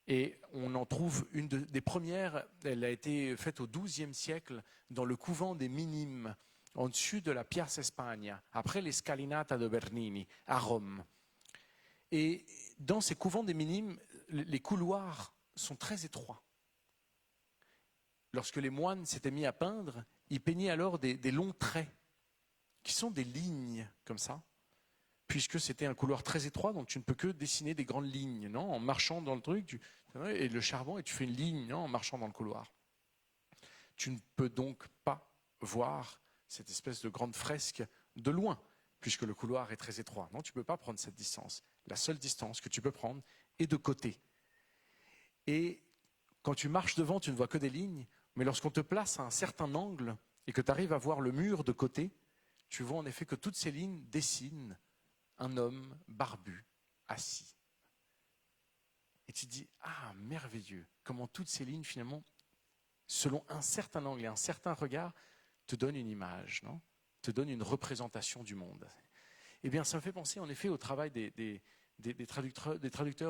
et on en trouve une des premières, elle a été faite au XIIe siècle dans le couvent des Minimes, au-dessus de la Piazza Spagna, après les Scalinata de Bernini, à Rome. Et dans ces couvents des Minimes, les couloirs sont très étroits. Lorsque les moines s'étaient mis à peindre, ils peignaient alors des longs traits, qui sont des lignes comme ça, puisque c'était un couloir très étroit, donc tu ne peux que dessiner des grandes lignes, non, en marchant dans le truc, et le charbon, et tu fais une ligne, non, en marchant dans le couloir. Tu ne peux donc pas voir cette espèce de grande fresque de loin, puisque le couloir est très étroit. Non, tu ne peux pas prendre cette distance. La seule distance que tu peux prendre est de côté. Et quand tu marches devant, tu ne vois que des lignes, mais lorsqu'on te place à un certain angle et que tu arrives à voir le mur de côté, tu vois en effet que toutes ces lignes dessinent un homme barbu, assis. Et tu te dis, merveilleux, comment toutes ces lignes finalement, selon un certain angle et un certain regard, te donnent une image, non? Te donnent une représentation du monde. Eh bien, ça me fait penser en effet au travail des traducteurs,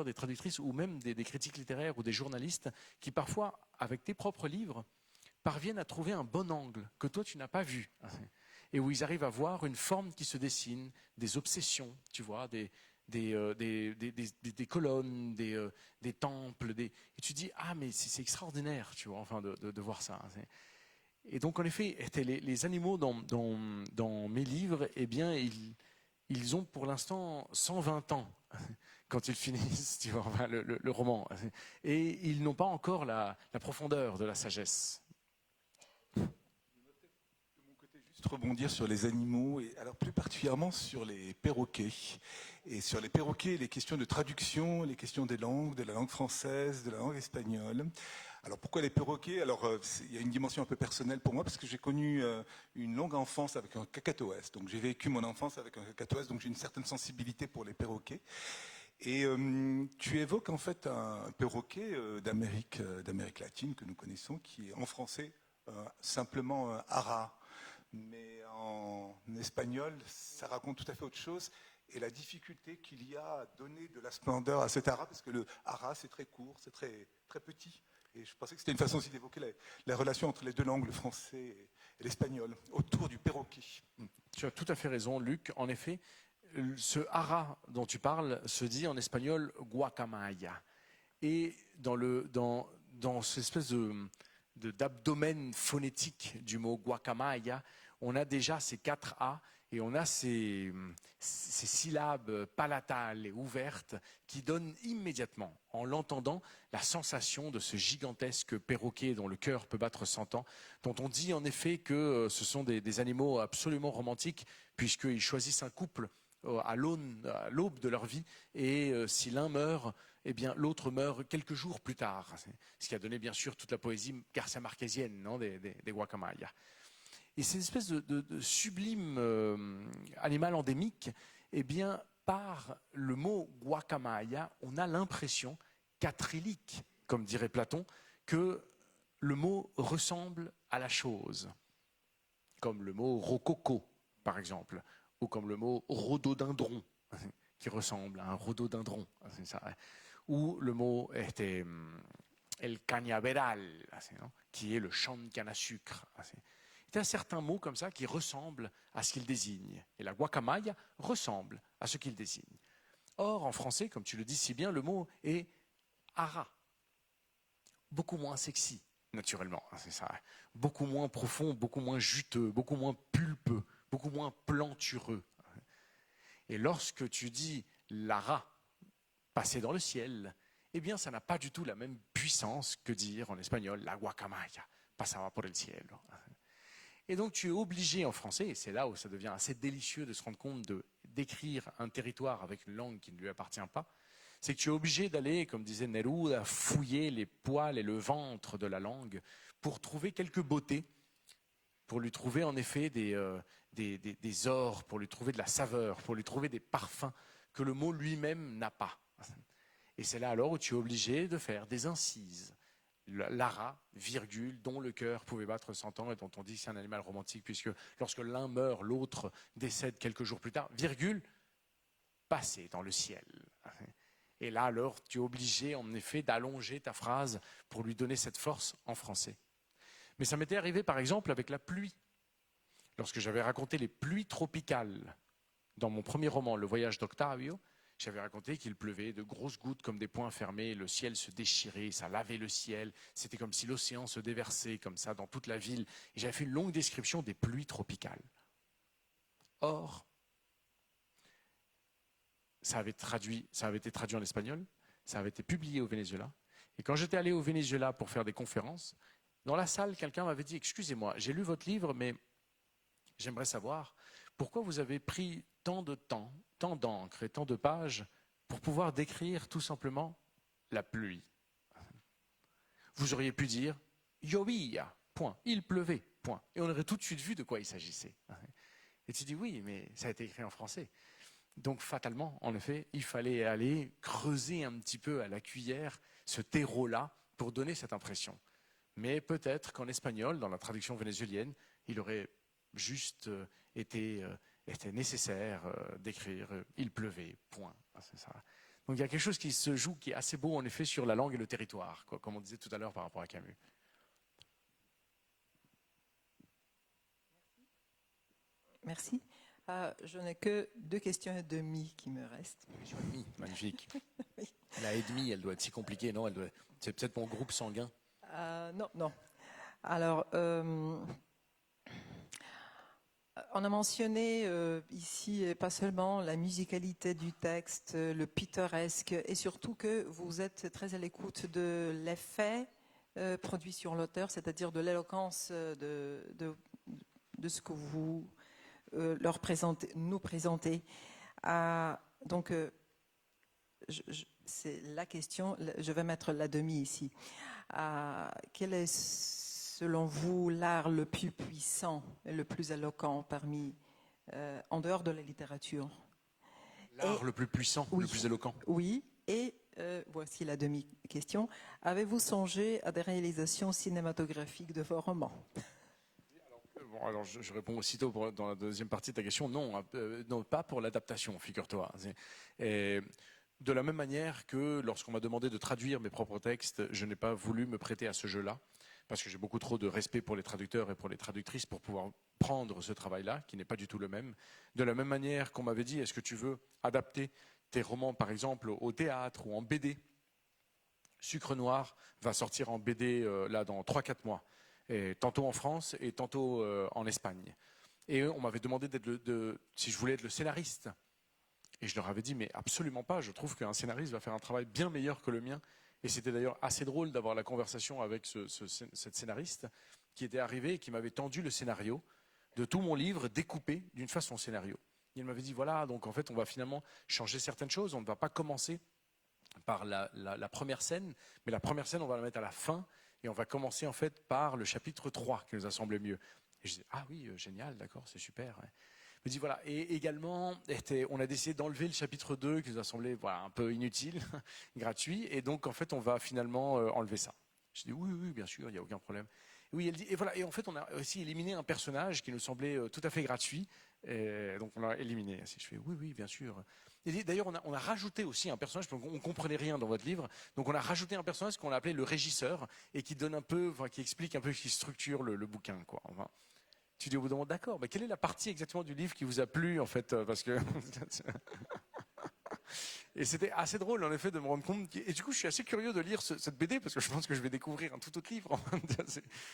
des traductrices, ou même des critiques littéraires ou des journalistes qui parfois, avec tes propres livres, parviennent à trouver un bon angle que toi tu n'as pas vu, et où ils arrivent à voir une forme qui se dessine, des obsessions, tu vois, des colonnes, des temples, et tu dis, mais c'est extraordinaire, tu vois, enfin de voir ça. Et donc en effet, les animaux dans mes livres, eh bien ils ont pour l'instant 120 ans quand ils finissent, tu vois, enfin, le roman, et ils n'ont pas encore la profondeur de la sagesse. Juste rebondir sur les animaux, et alors plus particulièrement sur les perroquets. Et sur les perroquets, les questions de traduction, les questions des langues, de la langue française, de la langue espagnole. Alors pourquoi les perroquets? Alors il y a une dimension un peu personnelle pour moi, parce que j'ai connu une longue enfance avec un cacatoès. Donc j'ai vécu mon enfance avec un cacatoès, donc j'ai une certaine sensibilité pour les perroquets. Et tu évoques en fait un perroquet d'Amérique latine que nous connaissons, qui est en français simplement ara. Mais en espagnol, ça raconte tout à fait autre chose. Et la difficulté qu'il y a à donner de la splendeur à cet ara, parce que le ara, c'est très court, c'est très, très petit. Et je pensais que c'était une façon aussi d'évoquer la relation entre les deux langues, le français et l'espagnol, autour du perroquet. Tu as tout à fait raison, Luc. En effet, ce ara dont tu parles se dit en espagnol guacamaya. Et dans cette espèce d'abdomen phonétique du mot guacamaya, on a déjà ces 4 A et on a ces syllabes palatales et ouvertes qui donnent immédiatement, en l'entendant, la sensation de ce gigantesque perroquet dont le cœur peut battre 100 ans, dont on dit en effet que ce sont des animaux absolument romantiques puisqu'ils choisissent un couple à l'aube de leur vie, et si l'un meurt, eh bien l'autre meurt quelques jours plus tard. Ce qui a donné bien sûr toute la poésie Garcia marquésienne, non, des guacamayas. Et cette espèce de sublime animal endémique, eh bien par le mot guacamaya, on a l'impression quatrilique, comme dirait Platon, que le mot ressemble à la chose, comme le mot rococo, par exemple, ou comme le mot rhododendron, qui ressemble à un rhododendron, c'est ça, ou le mot el cañaveral, qui est le champ de canne à sucre. Il y a certains mots comme ça qui ressemblent à ce qu'ils désignent, et la guacamaya ressemble à ce qu'il désigne. Or, en français, comme tu le dis si bien, le mot est ara, beaucoup moins sexy, naturellement, c'est ça, beaucoup moins profond, beaucoup moins juteux, beaucoup moins pulpeux, beaucoup moins plantureux. Et lorsque tu dis l'ara, passer dans le ciel, eh bien, ça n'a pas du tout la même puissance que dire en espagnol la guacamaya, pasaba por el cielo. Et donc, tu es obligé en français, et c'est là où ça devient assez délicieux de se rendre compte d'écrire un territoire avec une langue qui ne lui appartient pas, c'est que tu es obligé d'aller, comme disait Neruda, fouiller les poils et le ventre de la langue pour trouver quelques beautés, pour lui trouver en effet des ors, pour lui trouver de la saveur, pour lui trouver des parfums que le mot lui-même n'a pas. Et c'est là alors où tu es obligé de faire des incises. L'ara, virgule, dont le cœur pouvait battre 100 ans et dont on dit que c'est un animal romantique, puisque lorsque l'un meurt, l'autre décède quelques jours plus tard, virgule, passer dans le ciel. Et là alors, tu es obligé en effet d'allonger ta phrase pour lui donner cette force en français. Mais ça m'était arrivé par exemple avec la pluie. Lorsque j'avais raconté les pluies tropicales dans mon premier roman, Le voyage d'Octavio, j'avais raconté qu'il pleuvait de grosses gouttes comme des poings fermés, le ciel se déchirait, ça lavait le ciel, c'était comme si l'océan se déversait comme ça dans toute la ville. Et j'avais fait une longue description des pluies tropicales. Or, ça avait été traduit en espagnol, ça avait été publié au Venezuela. Et quand j'étais allé au Venezuela pour faire des conférences, dans la salle, quelqu'un m'avait dit « Excusez-moi, j'ai lu votre livre, mais j'aimerais savoir pourquoi vous avez pris tant de temps, tant d'encre et tant de pages pour pouvoir décrire tout simplement la pluie. Vous auriez pu dire « Llovía, point, il pleuvait, point. » Et on aurait tout de suite vu de quoi il s'agissait. Et tu dis « Oui, mais ça a été écrit en français. » Donc fatalement, en effet, il fallait aller creuser un petit peu à la cuillère ce terreau-là pour donner cette impression. Mais peut-être qu'en espagnol, dans la traduction vénézuélienne, il aurait juste été nécessaire d'écrire « il pleuvait, point ». C'est ça. Donc il y a quelque chose qui se joue, qui est assez beau en effet sur la langue et le territoire, quoi, comme on disait tout à l'heure par rapport à Camus. Merci. Je n'ai que 2 questions et demie qui me restent. Magnifique. Oui. La et demie, elle doit être si compliquée, non? C'est peut-être mon groupe sanguin. Non. Alors, on a mentionné ici pas seulement la musicalité du texte, le pittoresque, et surtout que vous êtes très à l'écoute de l'effet produit sur l'auteur, c'est-à-dire de l'éloquence de ce que vous nous présentez. Donc, c'est la question, je vais mettre la demi ici. Quel est, selon vous, l'art le plus puissant et le plus éloquent en dehors de la littérature? L'art le plus puissant, oui, le plus éloquent. Oui, et voici la demi-question. Avez-vous songé à des réalisations cinématographiques de vos romans? Alors je réponds aussitôt dans la deuxième partie de ta question. Non, non, pas pour l'adaptation, figure-toi. De la même manière que lorsqu'on m'a demandé de traduire mes propres textes, je n'ai pas voulu me prêter à ce jeu-là, parce que j'ai beaucoup trop de respect pour les traducteurs et pour les traductrices pour pouvoir prendre ce travail-là, qui n'est pas du tout le même. De la même manière qu'on m'avait dit, est-ce que tu veux adapter tes romans, par exemple, au théâtre ou en BD? Sucre Noir va sortir en BD là dans 3-4 mois. Et tantôt en France et tantôt en Espagne. Et on m'avait demandé si je voulais être le scénariste. Et je leur avais dit, mais absolument pas, je trouve qu'un scénariste va faire un travail bien meilleur que le mien. Et c'était d'ailleurs assez drôle d'avoir la conversation avec cette scénariste qui était arrivée et qui m'avait tendu le scénario de tout mon livre découpé d'une façon scénario. Et elle m'avait dit, voilà, donc en fait on va finalement changer certaines choses, on ne va pas commencer par la première scène, mais la première scène on va la mettre à la fin. Et on va commencer en fait par le chapitre 3 qui nous a semblé mieux. Et je dis, ah oui, génial, d'accord, c'est super. Ouais. me dit voilà. Et également, on a décidé d'enlever le chapitre 2 qui nous a semblé voilà, un peu inutile, gratuit. Et donc, en fait, on va finalement enlever ça. Je dis oui, oui, bien sûr, il n'y a aucun problème. Oui, elle dit, et voilà. Et en fait, on a aussi éliminé un personnage qui nous semblait tout à fait gratuit. Et donc, on l'a éliminé. Je fais oui, oui, bien sûr. Et d'ailleurs, on a rajouté aussi un personnage, on ne comprenait rien dans votre livre. Donc, on a rajouté un personnage qu'on a appelé le régisseur et qui donne un peu, enfin, qui explique un peu, qui structure le bouquin, quoi. Enfin, tu dis au bout d'un moment, d'accord, mais quelle est la partie exactement du livre qui vous a plu, en fait, parce que et c'était assez drôle, en effet, de me rendre compte. Et du coup, je suis assez curieux de lire cette BD parce que je pense que je vais découvrir un tout autre livre.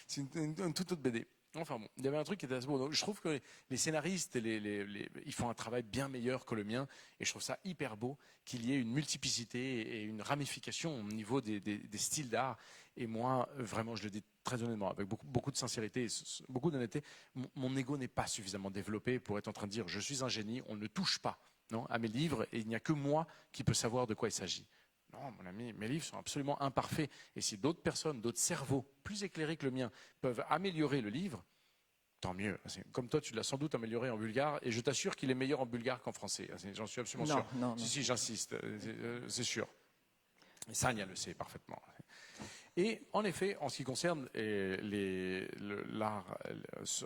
C'est une toute autre BD. Enfin bon, il y avait un truc qui était assez beau. Donc, je trouve que les scénaristes, ils font un travail bien meilleur que le mien. Et je trouve ça hyper beau qu'il y ait une multiplicité et une ramification au niveau des styles d'art. Et moi, vraiment, je le dis très honnêtement, avec beaucoup de sincérité et beaucoup d'honnêteté, mon ego n'est pas suffisamment développé pour être en train de dire je suis un génie, on ne touche pas. Non, à mes livres, et il n'y a que moi qui peux savoir de quoi il s'agit. Non, mon ami, mes livres sont absolument imparfaits. Et si d'autres personnes, d'autres cerveaux plus éclairés que le mien peuvent améliorer le livre, tant mieux. Comme toi, tu l'as sans doute amélioré en bulgare, et je t'assure qu'il est meilleur en bulgare qu'en français. J'en suis absolument sûr. Non. Si, j'insiste, c'est sûr. Et Sania le sait parfaitement. Et en effet, en ce qui concerne l'art,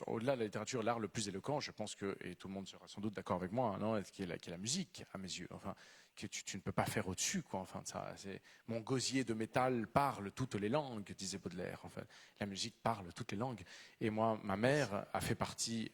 au-delà de la littérature, l'art le plus éloquent, je pense que, et tout le monde sera sans doute d'accord avec moi, non, qui est la musique, à mes yeux. Enfin, que tu ne peux pas faire au-dessus, quoi. Enfin, ça, mon gosier de métal parle toutes les langues, disait Baudelaire. Enfin, la musique parle toutes les langues. Et moi, ma mère a fait partie,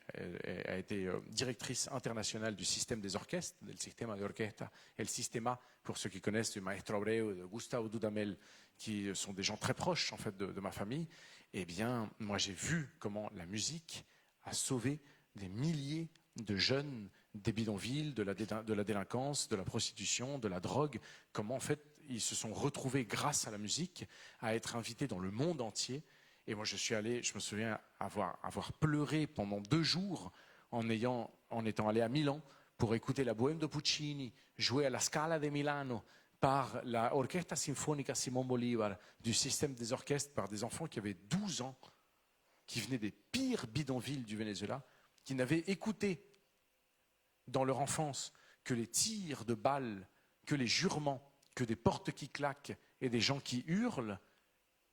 a été directrice internationale du système des orchestres, del sistema de orquesta, et le sistema, pour ceux qui connaissent, du Maestro Abreu, de Gustavo Dudamel, qui sont des gens très proches en fait de ma famille. Eh bien, moi, j'ai vu comment la musique a sauvé des milliers de jeunes des bidonvilles, de la délinquance, de la prostitution, de la drogue, comment en fait ils se sont retrouvés grâce à la musique à être invités dans le monde entier. Et moi je suis allé, je me souviens avoir pleuré pendant 2 jours en étant allé à Milan pour écouter la Bohème de Puccini jouer à la Scala de Milano par la Orchestra Sinfonica Simón Bolívar du système des orchestres par des enfants qui avaient 12 ans, qui venaient des pires bidonvilles du Venezuela, qui n'avaient écouté dans leur enfance que les tirs de balles, que les jurements, que des portes qui claquent et des gens qui hurlent,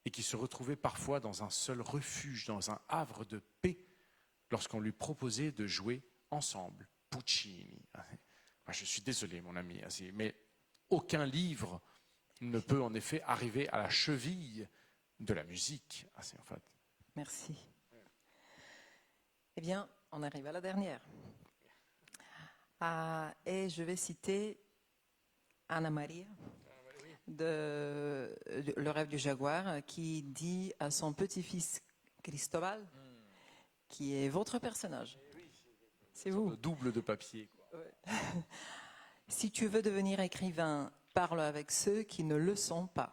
et qui se retrouvaient parfois dans un seul refuge, dans un havre de paix, lorsqu'on lui proposait de jouer ensemble Puccini. Moi, je suis désolé, mon ami, mais aucun livre ne peut en effet arriver à la cheville de la musique. En fait. Merci. Eh bien, on arrive à la dernière. Et je vais citer Anna Maria de Le rêve du jaguar qui dit à son petit-fils Cristobal, qui est votre personnage. C'est vous. Le double de papier. Quoi. Ouais. Si tu veux devenir écrivain, parle avec ceux qui ne le sont pas.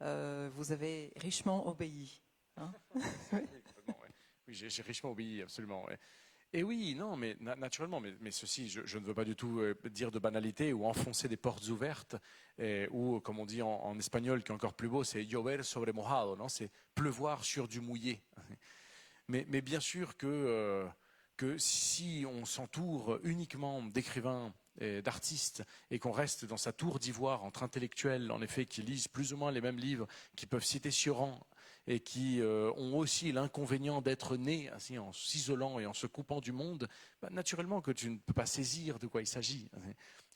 Vous avez richement obéi. Hein. Oui, j'ai richement obéi, absolument. Ouais. Et oui, non, mais naturellement, mais ceci, je ne veux pas du tout dire de banalité ou enfoncer des portes ouvertes, ou comme on dit en espagnol, qui est encore plus beau, c'est llover sobre mojado, non, c'est pleuvoir sur du mouillé. Mais bien sûr que si on s'entoure uniquement d'écrivains, d'artistes, et qu'on reste dans sa tour d'ivoire entre intellectuels, en effet, qui lisent plus ou moins les mêmes livres, qui peuvent citer Cioran, et qui ont aussi l'inconvénient d'être nés ainsi, en s'isolant et en se coupant du monde, naturellement que tu ne peux pas saisir de quoi il s'agit.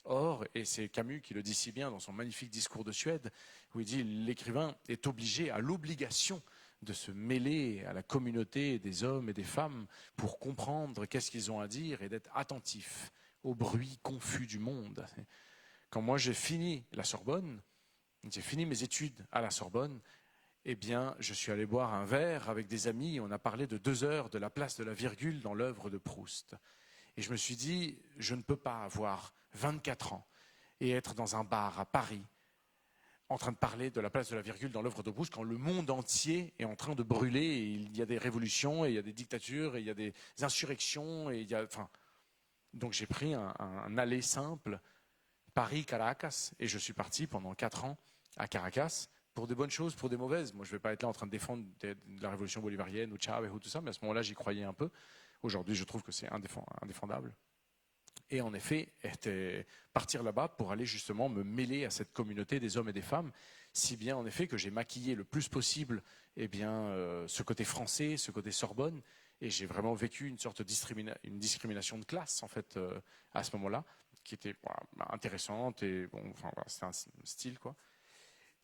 Or, et c'est Camus qui le dit si bien dans son magnifique discours de Suède, où il dit l'écrivain est obligé, à l'obligation de se mêler à la communauté des hommes et des femmes pour comprendre qu'est-ce qu'ils ont à dire et d'être attentif au bruit confus du monde. Quand moi j'ai fini la Sorbonne, j'ai fini mes études à la Sorbonne, eh bien, je suis allé boire un verre avec des amis et on a parlé de 2 heures de la place de la virgule dans l'œuvre de Proust. Et je me suis dit, je ne peux pas avoir 24 ans et être dans un bar à Paris en train de parler de la place de la virgule dans l'œuvre de Proust quand le monde entier est en train de brûler et il y a des révolutions et il y a des dictatures et il y a des insurrections et il y a... Enfin, donc j'ai pris un aller simple, Paris-Caracas, et je suis parti pendant 4 ans à Caracas, pour des bonnes choses, pour des mauvaises. Moi, je ne vais pas être là en train de défendre de la révolution bolivarienne ou Chavez ou tout ça, mais à ce moment-là, j'y croyais un peu. Aujourd'hui, je trouve que c'est indéfendable. Et en effet, partir là-bas pour aller justement me mêler à cette communauté des hommes et des femmes, si bien en effet que j'ai maquillé le plus possible ce côté français, ce côté Sorbonne, et j'ai vraiment vécu une sorte de une discrimination de classe en fait à ce moment-là, qui était intéressante et bon, enfin voilà, c'était un style quoi.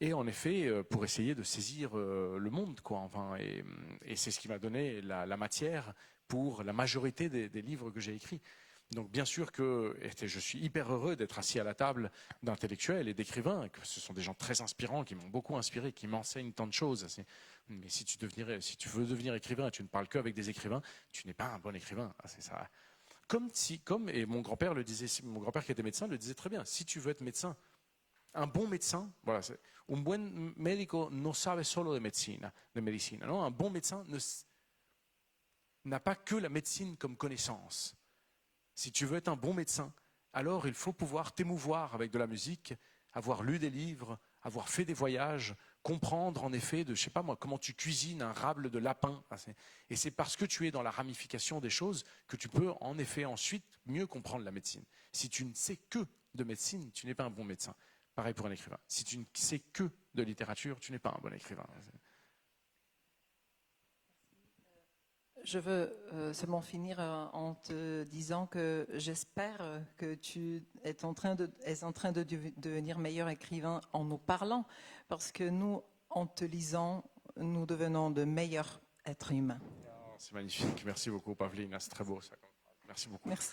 Et en effet, pour essayer de saisir le monde quoi, enfin et c'est ce qui m'a donné la matière pour la majorité des livres que j'ai écrits. Donc bien sûr que je suis hyper heureux d'être assis à la table d'intellectuels et d'écrivains, que ce sont des gens très inspirants, qui m'ont beaucoup inspiré, qui m'enseignent tant de choses. Mais si tu veux devenir écrivain et tu ne parles qu'avec des écrivains, tu n'es pas un bon écrivain. C'est ça. Et mon grand-père le disait, mon grand-père qui était médecin le disait très bien, si tu veux être médecin, un bon médecin, voilà, un buen médico no sabe solo de medicina, non, un bon médecin n'a pas que la médecine comme connaissance. Si tu veux être un bon médecin, alors il faut pouvoir t'émouvoir avec de la musique, avoir lu des livres, avoir fait des voyages, comprendre en effet je sais pas moi, comment tu cuisines un rable de lapin. Et c'est parce que tu es dans la ramification des choses que tu peux en effet ensuite mieux comprendre la médecine. Si tu ne sais que de médecine, tu n'es pas un bon médecin. Pareil pour un écrivain. Si tu ne sais que de littérature, tu n'es pas un bon écrivain. Je veux seulement finir en te disant que j'espère que tu es en train de devenir meilleur écrivain en nous parlant, parce que nous, en te lisant, nous devenons de meilleurs êtres humains. C'est magnifique. Merci beaucoup, Pavlina. C'est très beau ça. Merci beaucoup. Merci.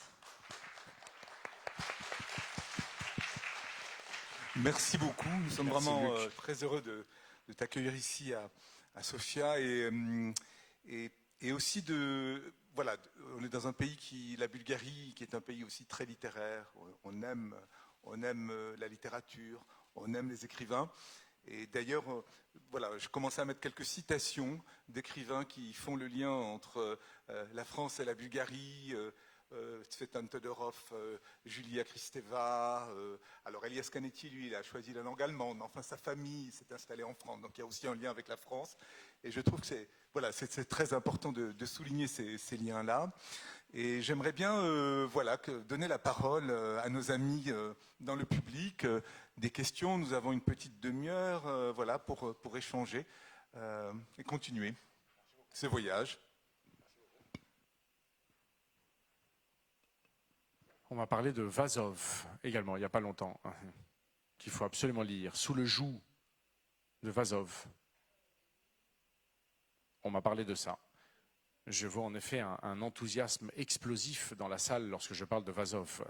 Merci beaucoup. Nous sommes Merci, vraiment Luc. très heureux de t'accueillir ici à Sofia et aussi voilà, on est dans un pays la Bulgarie, qui est un pays aussi très littéraire. On aime la littérature, on aime les écrivains. Et d'ailleurs, voilà, je commençais à mettre quelques citations d'écrivains qui font le lien entre la France et la Bulgarie. Tsvetan Todorov, Julia Kristeva. Alors Elias Canetti, lui, il a choisi la langue allemande. Enfin, sa famille s'est installée en France. Donc il y a aussi un lien avec la France. Et je trouve que c'est très important de souligner ces liens-là. Et j'aimerais bien donner la parole à nos amis dans le public. Des questions, nous avons une petite demi-heure pour échanger et continuer ce voyage. On m'a parlé de Vazov également, il n'y a pas longtemps, qu'il faut absolument lire. Sous le joug de Vazov. On m'a parlé de ça. Je vois en effet un enthousiasme explosif dans la salle lorsque je parle de Vazov.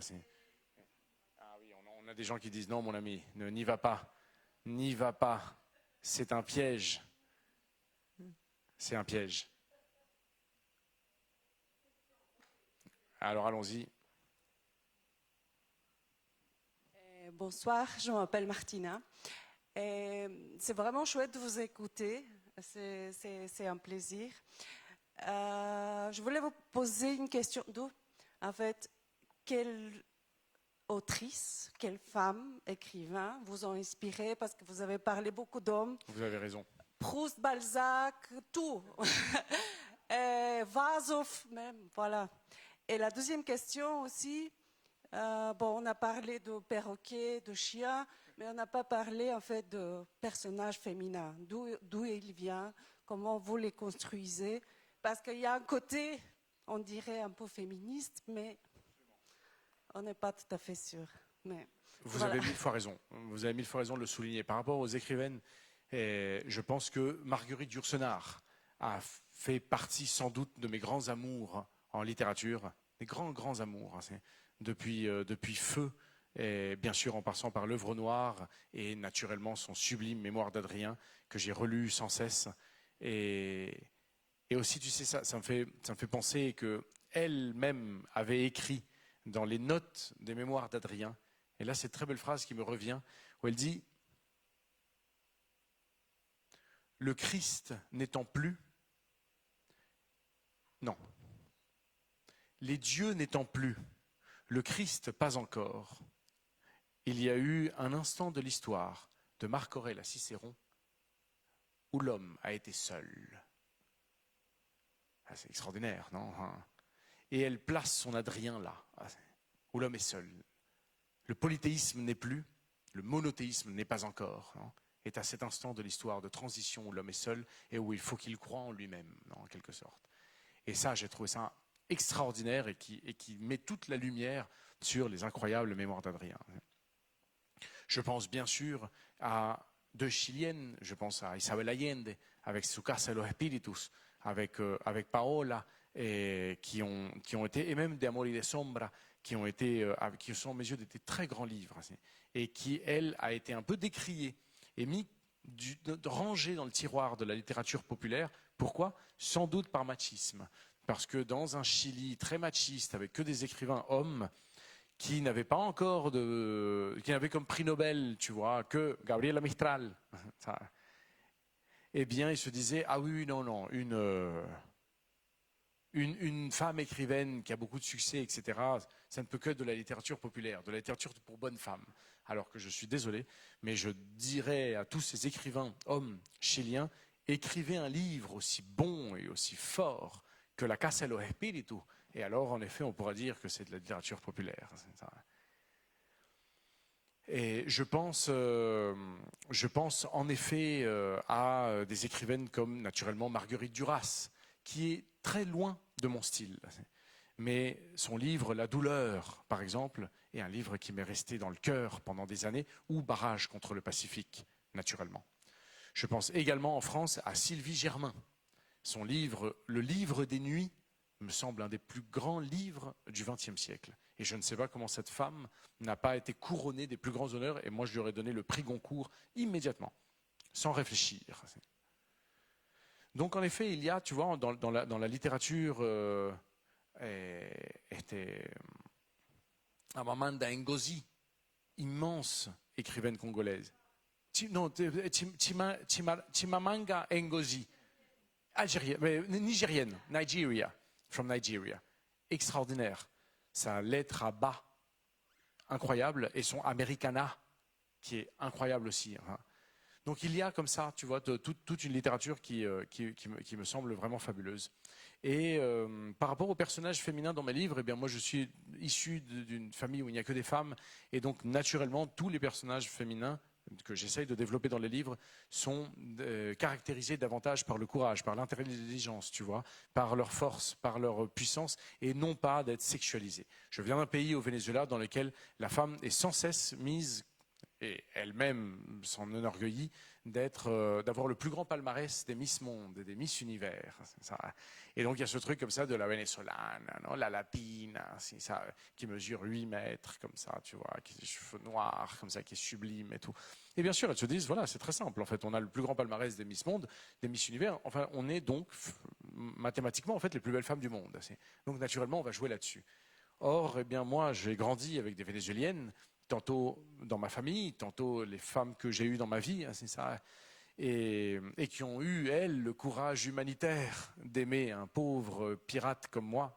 Ah oui, on a des gens qui disent non, mon ami, n'y va pas, n'y va pas, c'est un piège. C'est un piège. Alors allons-y. Bonsoir, je m'appelle Martina. C'est vraiment chouette de vous écouter, c'est un plaisir. Je voulais vous poser une question. En fait, quelle autrice, quelle femme, écrivain vous ont inspiré? Parce que vous avez parlé beaucoup d'hommes. Vous avez raison. Proust, Balzac, tout. Vazov même, voilà. Et la deuxième question aussi, on a parlé de perroquets, de chiens, mais on n'a pas parlé en fait de personnages féminins. D'où il vient, comment vous les construisez? Parce qu'il y a un côté, on dirait un peu féministe, mais on n'est pas tout à fait sûr. Mais vous avez mille fois raison. Vous avez mille fois raison de le souligner. Par rapport aux écrivaines, je pense que Marguerite Yourcenar a fait partie sans doute de mes grands amours en littérature, des grands amours. Depuis Feu, et bien sûr en passant par L'œuvre noire et naturellement son sublime Mémoire d'Adrien que j'ai relu sans cesse. Et aussi, tu sais, ça me fait penser qu'elle-même avait écrit dans les notes des Mémoires d'Adrien, et là cette très belle phrase qui me revient, où elle dit « Le Christ n'étant plus, non, les dieux n'étant plus, le Christ pas encore, il y a eu un instant de l'histoire de Marc Aurèle à Cicéron où l'homme a été seul. » Ah, c'est extraordinaire, non? et elle place son Adrien là, où l'homme est seul. Le polythéisme n'est plus, le monothéisme n'est pas encore, non, est à cet instant de l'histoire de transition où l'homme est seul et où il faut qu'il croie en lui-même, non, en quelque sorte. Et ça, j'ai trouvé ça extraordinaire et qui met toute la lumière sur les incroyables mémoires d'Adrien. Je pense bien sûr à deux Chiliennes, je pense à Isabel Allende, avec Su Casa de los Espíritus, avec Paola, et qui ont été, et même De Amor y de Sombra, qui sont à mes yeux des très grands livres, et qui, elle, a été un peu décriée et mis rangée dans le tiroir de la littérature populaire. Pourquoi? Sans doute par machisme. Parce que dans un Chili très machiste, avec que des écrivains hommes, qui n'avaient pas encore qui n'avaient comme prix Nobel, tu vois, que Gabriela Mistral, ça, eh bien, ils se disaient, ah oui, non, une femme écrivaine qui a beaucoup de succès, etc., ça ne peut que être de la littérature populaire, de la littérature pour bonnes femmes. Alors que je suis désolé, mais je dirais à tous ces écrivains hommes chiliens, écrivez un livre aussi bon et aussi fort que La Casa de los Espíritus, et alors, en effet, on pourra dire que c'est de la littérature populaire. Et je pense en effet à des écrivaines comme, naturellement, Marguerite Duras, qui est très loin de mon style. Mais son livre La douleur, par exemple, est un livre qui m'est resté dans le cœur pendant des années, ou Barrage contre le Pacifique, naturellement. Je pense également en France à Sylvie Germain. Son livre, Le livre des nuits, me semble un des plus grands livres du XXe siècle. Et je ne sais pas comment cette femme n'a pas été couronnée des plus grands honneurs, et moi je lui aurais donné le prix Goncourt immédiatement, sans réfléchir. Donc en effet, il y a, tu vois, dans la littérature, Amanda Ngozi, immense écrivaine congolaise. Chimamanda Ngozi, nigérienne, from Nigeria, extraordinaire. Sa lettre à bas, incroyable, et son Americana, qui est incroyable aussi. Donc il y a comme ça, tu vois, toute une littérature qui me semble vraiment fabuleuse. Et par rapport aux personnages féminins dans mes livres, eh bien moi je suis issu d'une famille où il n'y a que des femmes, et donc naturellement tous les personnages féminins que j'essaye de développer dans les livres sont caractérisés davantage par le courage, par l'intelligence, tu vois, par leur force, par leur puissance, et non pas d'être sexualisée. Je viens d'un pays, au Venezuela, dans lequel la femme est sans cesse mise, et elle-même s'en enorgueillit, d'avoir le plus grand palmarès des Miss Monde et des Miss Univers. Ça. Et donc il y a ce truc comme ça de la vénézolane, non, la latina, ça, qui mesure 8 mètres, comme ça, tu vois, qui a des cheveux noirs, comme ça, qui est sublime et tout. Et bien sûr, elles se disent, voilà, c'est très simple, en fait, on a le plus grand palmarès des Miss Monde, des Miss Univers, enfin, on est donc mathématiquement, en fait, les plus belles femmes du monde. Donc naturellement, on va jouer là-dessus. Or, eh bien, moi, j'ai grandi avec des Vénézuéliennes, tantôt dans ma famille, tantôt les femmes que j'ai eues dans ma vie, c'est ça, et qui ont eu, elles, le courage humanitaire d'aimer un pauvre pirate comme moi.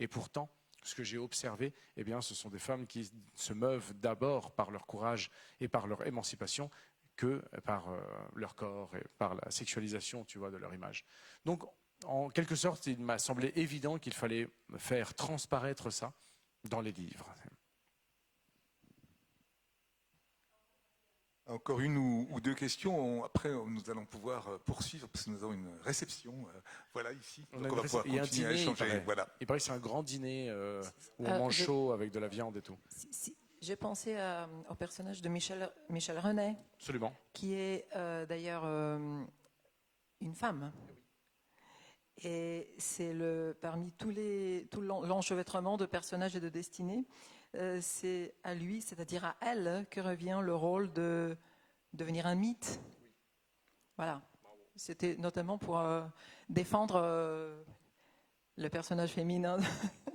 Et pourtant, ce que j'ai observé, eh bien, ce sont des femmes qui se meuvent d'abord par leur courage et par leur émancipation que par leur corps et par la sexualisation, tu vois, de leur image. Donc, en quelque sorte, il m'a semblé évident qu'il fallait faire transparaître ça dans les livres. Encore une ou deux questions. Après, nous allons pouvoir poursuivre parce que nous avons une réception. Voilà, ici. Donc on va pouvoir continuer à échanger. Voilà. Il paraît que c'est un grand dîner où on mange chaud avec de la viande et tout. J'ai pensé au personnage de Michel Renet. Absolument. Qui est d'ailleurs une femme. Et c'est parmi tout l'enchevêtrement de personnages et de destinées, c'est à lui, c'est-à-dire à elle, que revient le rôle de devenir un mythe. Voilà. C'était notamment pour défendre le personnage féminin.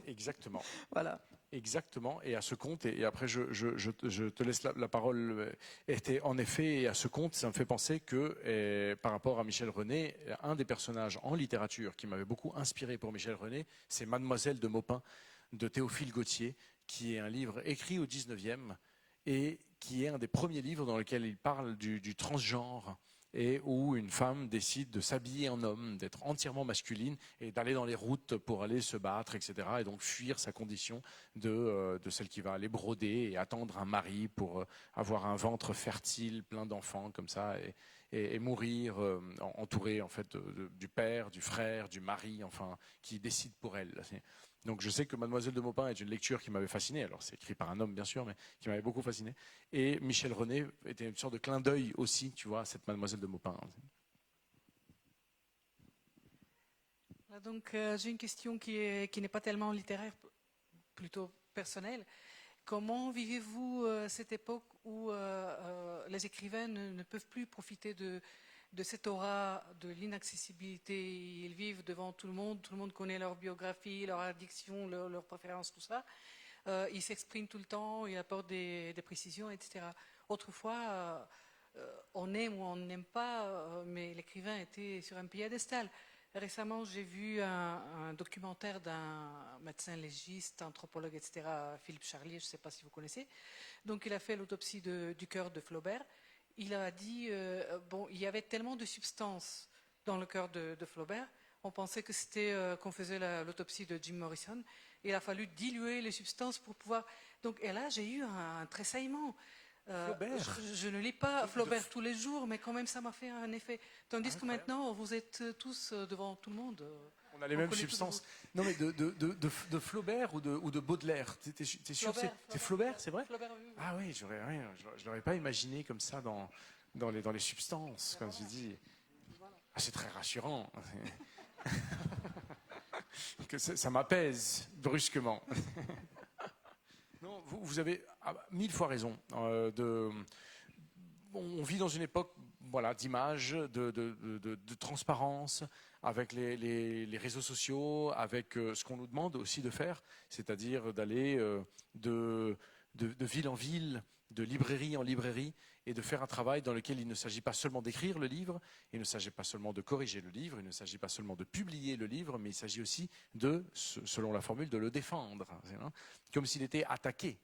Exactement. Voilà. Exactement. Et à ce compte, et après je te laisse la parole, était en effet, et à ce compte, ça me fait penser que par rapport à Michel Renet, un des personnages en littérature qui m'avait beaucoup inspiré pour Michel Renet, c'est Mademoiselle de Maupin de Théophile Gautier, qui est un livre écrit au 19e et qui est un des premiers livres dans lequel il parle du transgenre et où une femme décide de s'habiller en homme, d'être entièrement masculine et d'aller dans les routes pour aller se battre, etc. Et donc fuir sa condition de celle qui va aller broder et attendre un mari pour avoir un ventre fertile, plein d'enfants comme ça, et mourir entourée en fait du père, du frère, du mari, enfin, qui décide pour elle. Donc je sais que Mademoiselle de Maupin est une lecture qui m'avait fasciné, alors c'est écrit par un homme bien sûr, mais qui m'avait beaucoup fasciné. Et Michel René était une sorte de clin d'œil aussi, tu vois, à cette Mademoiselle de Maupin. Donc j'ai une question qui n'est pas tellement littéraire, plutôt personnelle. Comment vivez-vous cette époque où les écrivains ne peuvent plus profiter de cette aura de l'inaccessibilité? Ils vivent devant tout le monde connaît leur biographie, leur addiction, leurs préférences, tout ça. Ils s'expriment tout le temps, ils apportent des précisions, etc. Autrefois, on aime ou on n'aime pas, mais l'écrivain était sur un piédestal. Récemment, j'ai vu un documentaire d'un médecin légiste, anthropologue, etc., Philippe Charlier, je ne sais pas si vous connaissez. Donc, il a fait l'autopsie du cœur de Flaubert. Il a dit, il y avait tellement de substances dans le cœur de Flaubert, on pensait que c'était qu'on faisait l'autopsie de Jim Morrison. Il a fallu diluer les substances pour pouvoir... Donc, et là, j'ai eu un tressaillement. Je ne lis pas Flaubert tous les jours, mais quand même ça m'a fait un effet. Tandis que maintenant, vous êtes tous devant tout le monde. On a les mêmes substances. Non, mais de Flaubert ou de Baudelaire, t'es sûr que c'est Flaubert, c'est vrai? Flaubert, oui. Ah oui, je l'aurais pas imaginé comme ça dans les substances, comme tu dis. Ah, c'est très rassurant. Que ça m'apaise brusquement. Non, vous avez 1000 fois raison. On vit dans une époque d'images, de transparence, avec les réseaux sociaux, avec ce qu'on nous demande aussi de faire, c'est-à-dire d'aller de ville en ville, de librairie en librairie, et de faire un travail dans lequel il ne s'agit pas seulement d'écrire le livre, il ne s'agit pas seulement de corriger le livre, il ne s'agit pas seulement de publier le livre, mais il s'agit aussi selon la formule, de le défendre, comme s'il était attaqué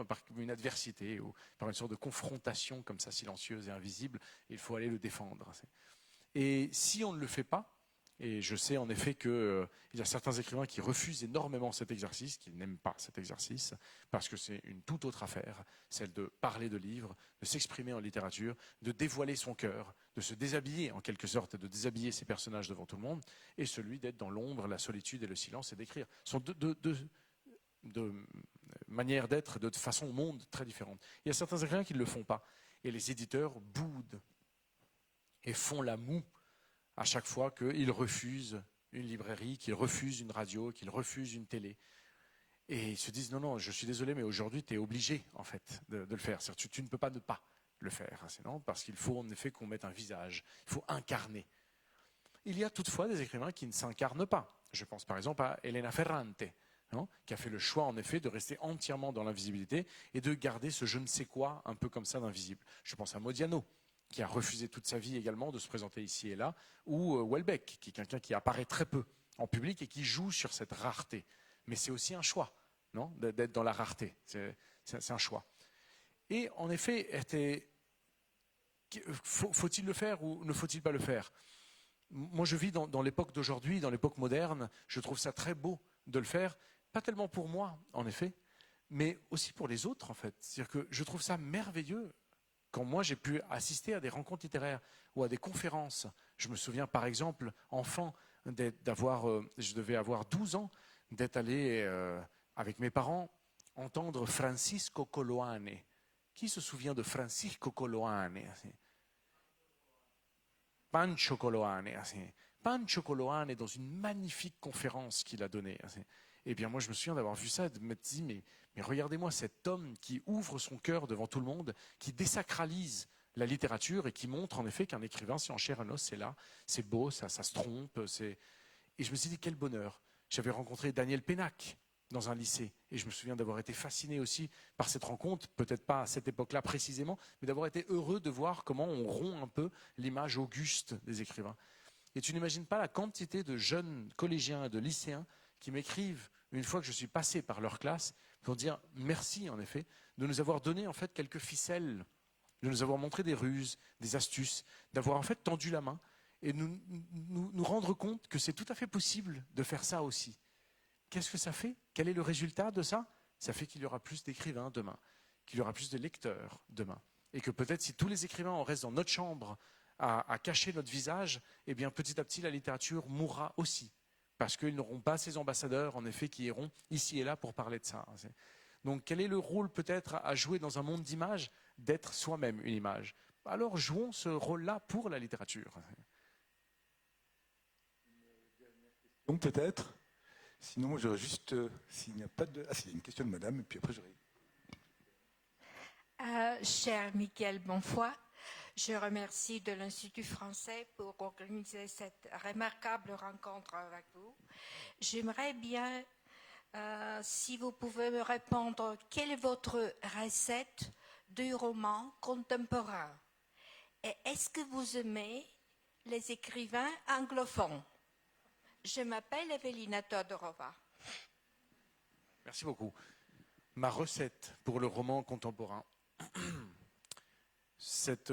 par une adversité ou par une sorte de confrontation comme ça, silencieuse et invisible, il faut aller le défendre. Et si on ne le fait pas, et je sais en effet qu'il y a certains écrivains qui refusent énormément cet exercice, qui n'aiment pas cet exercice, parce que c'est une toute autre affaire, celle de parler de livres, de s'exprimer en littérature, de dévoiler son cœur, de se déshabiller en quelque sorte, de déshabiller ses personnages devant tout le monde, et celui d'être dans l'ombre, la solitude et le silence et d'écrire. Ce sont deux manières d'être, de façon au monde très différentes. Il y a certains écrivains qui ne le font pas, et les éditeurs boudent et font la moue à chaque fois qu'ils refusent une librairie, qu'ils refusent une radio, qu'ils refusent une télé. Et ils se disent, non, je suis désolé, mais aujourd'hui, tu es obligé, en fait, de le faire. Tu ne peux pas ne pas le faire, non, parce qu'il faut, en effet, qu'on mette un visage. Il faut incarner. Il y a toutefois des écrivains qui ne s'incarnent pas. Je pense, par exemple, à Elena Ferrante, qui a fait le choix, en effet, de rester entièrement dans l'invisibilité et de garder ce je ne sais quoi, un peu comme ça, d'invisible. Je pense à Modiano, qui a refusé toute sa vie également de se présenter ici et là, ou Houellebecq, qui est quelqu'un qui apparaît très peu en public et qui joue sur cette rareté. Mais c'est aussi un choix, non, d'être dans la rareté. C'est un choix. Et en effet, faut-il le faire ou ne faut-il pas le faire? Moi, je vis dans l'époque d'aujourd'hui, dans l'époque moderne. Je trouve ça très beau de le faire, pas tellement pour moi, en effet, mais aussi pour les autres, en fait. C'est-à-dire que je trouve ça merveilleux. Quand moi j'ai pu assister à des rencontres littéraires ou à des conférences, je me souviens par exemple, enfant, je devais avoir 12 ans, d'être allé avec mes parents entendre Francisco Coloane. Qui se souvient de Francisco Coloane? Pancho Coloane. Pancho Coloane dans une magnifique conférence qu'il a donnée. Eh bien moi je me souviens d'avoir vu ça et de me dire mais regardez-moi cet homme qui ouvre son cœur devant tout le monde, qui désacralise la littérature et qui montre en effet qu'un écrivain, c'est en chair et en os, c'est là, c'est beau, ça se trompe. Et je me suis dit, quel bonheur. J'avais rencontré Daniel Pénac dans un lycée et je me souviens d'avoir été fasciné aussi par cette rencontre, peut-être pas à cette époque-là précisément, mais d'avoir été heureux de voir comment on rompt un peu l'image auguste des écrivains. Et tu n'imagines pas la quantité de jeunes collégiens et de lycéens qui m'écrivent une fois que je suis passé par leur classe pour dire merci en effet de nous avoir donné en fait quelques ficelles de nous avoir montré des ruses, des astuces, d'avoir en fait tendu la main et nous rendre compte que c'est tout à fait possible de faire ça aussi. Qu'est-ce que ça fait? Quel est le résultat de ça? Ça fait qu'il y aura plus d'écrivains demain, qu'il y aura plus de lecteurs demain. Et que peut-être si tous les écrivains en restent dans notre chambre à cacher notre visage, eh bien petit à petit la littérature mourra aussi. Parce qu'ils n'auront pas ces ambassadeurs, en effet, qui iront ici et là pour parler de ça. Donc quel est le rôle peut-être à jouer dans un monde d'images? D'être soi-même une image. Alors jouons ce rôle-là pour la littérature. Donc peut-être, sinon moi j'aurais juste, s'il n'y a pas de... Ah, s'il y a une question de madame, et puis après j'aurai... Cher Mickaël Bonfoy, je remercie de l'Institut français pour organiser cette remarquable rencontre avec vous. J'aimerais bien, si vous pouvez me répondre, quelle est votre recette du roman contemporain? Et est-ce que vous aimez les écrivains anglophones? Je m'appelle Evelina Todorova. Merci beaucoup. Ma recette pour le roman contemporain. Cette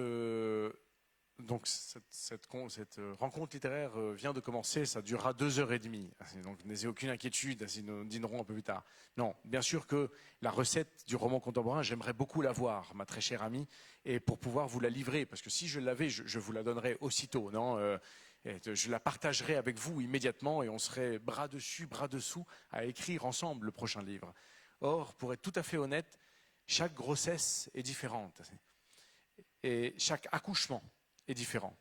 rencontre littéraire vient de commencer, ça durera 2h30. Donc n'ayez aucune inquiétude si nous dînerons un peu plus tard. Non, bien sûr que la recette du roman contemporain, j'aimerais beaucoup l'avoir, ma très chère amie, et pour pouvoir vous la livrer, parce que si je l'avais, je vous la donnerais aussitôt, non je la partagerai avec vous immédiatement et on serait bras dessus, bras dessous à écrire ensemble le prochain livre. Or, pour être tout à fait honnête, chaque grossesse est différente et chaque accouchement est différent.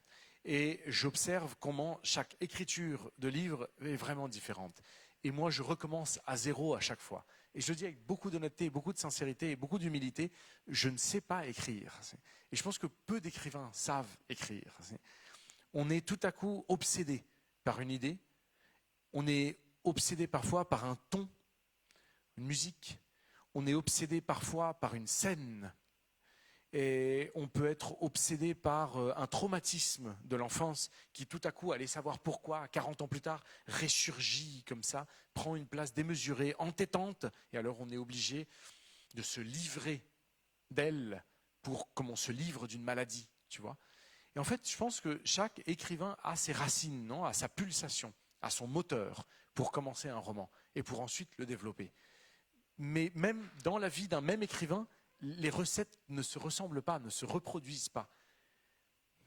Et j'observe comment chaque écriture de livre est vraiment différente. Et moi, je recommence à zéro à chaque fois. Et je le dis avec beaucoup d'honnêteté, beaucoup de sincérité et beaucoup d'humilité, je ne sais pas écrire. Et je pense que peu d'écrivains savent écrire. On est tout à coup obsédé par une idée, on est obsédé parfois par un ton, une musique, on est obsédé parfois par une scène, et on peut être obsédé par un traumatisme de l'enfance qui tout à coup, allez savoir pourquoi, 40 ans plus tard, ressurgit comme ça, prend une place démesurée, entêtante, et alors on est obligé de se livrer d'elle comme on se livre d'une maladie, tu vois. Et en fait, je pense que chaque écrivain a ses racines, non, a sa pulsation, a son moteur pour commencer un roman et pour ensuite le développer. Mais même dans la vie d'un même écrivain, les recettes ne se ressemblent pas, ne se reproduisent pas.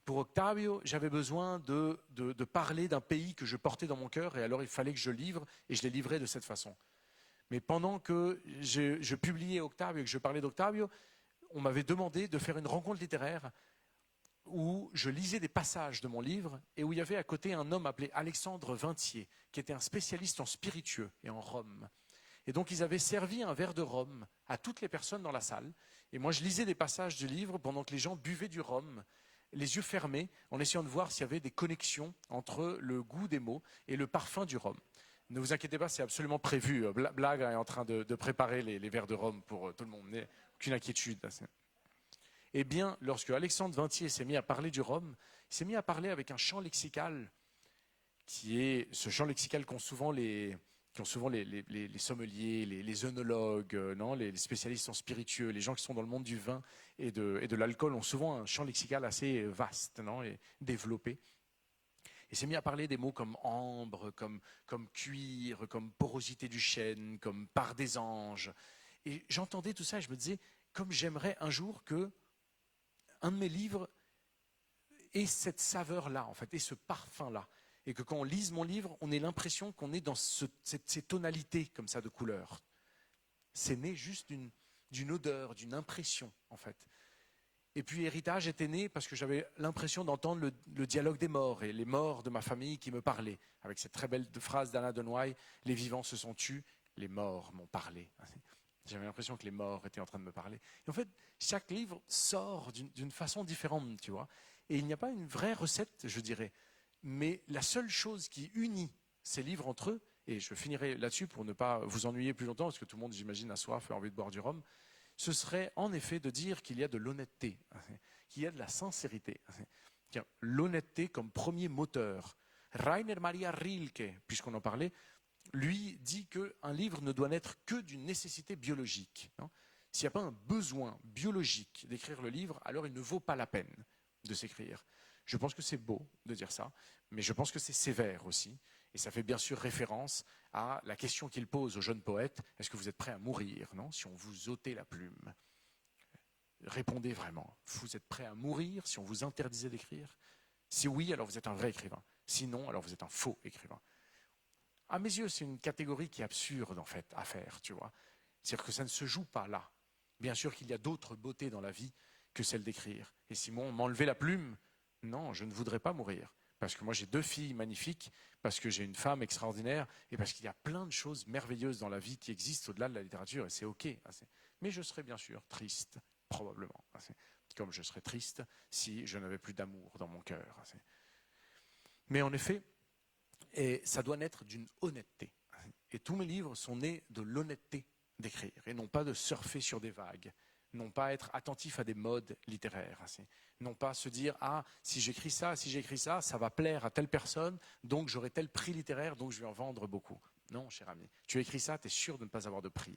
Pour Octavio, j'avais besoin de parler d'un pays que je portais dans mon cœur et alors il fallait que je livre et je l'ai livré de cette façon. Mais pendant que je publiais Octavio et que je parlais d'Octavio, on m'avait demandé de faire une rencontre littéraire où je lisais des passages de mon livre et où il y avait à côté un homme appelé Alexandre Vintier, qui était un spécialiste en spiritueux et en rhum. Et donc ils avaient servi un verre de rhum à toutes les personnes dans la salle. Et moi je lisais des passages du livre pendant que les gens buvaient du rhum, les yeux fermés, en essayant de voir s'il y avait des connexions entre le goût des mots et le parfum du rhum. Ne vous inquiétez pas, c'est absolument prévu. Blague est en train de préparer les verres de rhum pour tout le monde. Aucune inquiétude. Eh bien, lorsque Alexandre Vintier s'est mis à parler du rhum, il s'est mis à parler avec un champ lexical, qui est ce champ lexical qu'ont souvent les sommeliers, les œnologues, les spécialistes en spiritueux, les gens qui sont dans le monde du vin et de l'alcool ont souvent un champ lexical assez vaste, et développé. Il s'est mis à parler des mots comme ambre, comme cuir, comme porosité du chêne, comme part des anges. Et j'entendais tout ça et je me disais, comme j'aimerais un jour que un de mes livres ait cette saveur-là, en fait, ait ce parfum-là. Et que quand on lise mon livre, on ait l'impression qu'on est dans ces tonalités comme ça de couleurs. C'est né juste d'une odeur, d'une impression, en fait. Et puis Héritage était né parce que j'avais l'impression d'entendre le dialogue des morts et les morts de ma famille qui me parlaient. Avec cette très belle phrase d'Anna Donoy, « Les vivants se sont tus, les morts m'ont parlé ». J'avais l'impression que les morts étaient en train de me parler. Et en fait, chaque livre sort d'une façon différente, tu vois. Et il n'y a pas une vraie recette, je dirais. Mais la seule chose qui unit ces livres entre eux, et je finirai là-dessus pour ne pas vous ennuyer plus longtemps, parce que tout le monde, j'imagine, a soif et a envie de boire du rhum, ce serait en effet de dire qu'il y a de l'honnêteté, qu'il y a de la sincérité. L'honnêteté comme premier moteur. Rainer Maria Rilke, puisqu'on en parlait, lui dit qu'un livre ne doit n'être que d'une nécessité biologique. S'il n'y a pas un besoin biologique d'écrire le livre, alors il ne vaut pas la peine de s'écrire. Je pense que c'est beau de dire ça, mais je pense que c'est sévère aussi. Et ça fait bien sûr référence à la question qu'il pose au jeune poète, est-ce que vous êtes prêt à mourir, non, si on vous ôtait la plume? Répondez vraiment, vous êtes prêt à mourir si on vous interdisait d'écrire? Si oui, alors vous êtes un vrai écrivain. Sinon, alors vous êtes un faux écrivain. À mes yeux, c'est une catégorie qui est absurde en fait à faire, tu vois. C'est-à-dire que ça ne se joue pas là. Bien sûr qu'il y a d'autres beautés dans la vie que celle d'écrire. Et si on m'enlevait la plume, non, je ne voudrais pas mourir. Parce que moi j'ai 2 filles magnifiques, parce que j'ai une femme extraordinaire, et parce qu'il y a plein de choses merveilleuses dans la vie qui existent au-delà de la littérature, et c'est ok. Mais je serais bien sûr triste, probablement. Comme je serais triste si je n'avais plus d'amour dans mon cœur. Mais en effet, et ça doit naître d'une honnêteté. Et tous mes livres sont nés de l'honnêteté d'écrire, et non pas de surfer sur des vagues, non pas être attentif à des modes littéraires, non pas se dire « Ah, si j'écris ça, ça va plaire à telle personne, donc j'aurai tel prix littéraire, donc je vais en vendre beaucoup. » Non, cher ami, tu écris ça, tu es sûr de ne pas avoir de prix,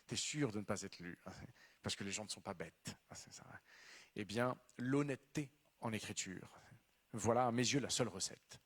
tu es sûr de ne pas être lu, parce que les gens ne sont pas bêtes. Eh bien, l'honnêteté en écriture, voilà à mes yeux la seule recette.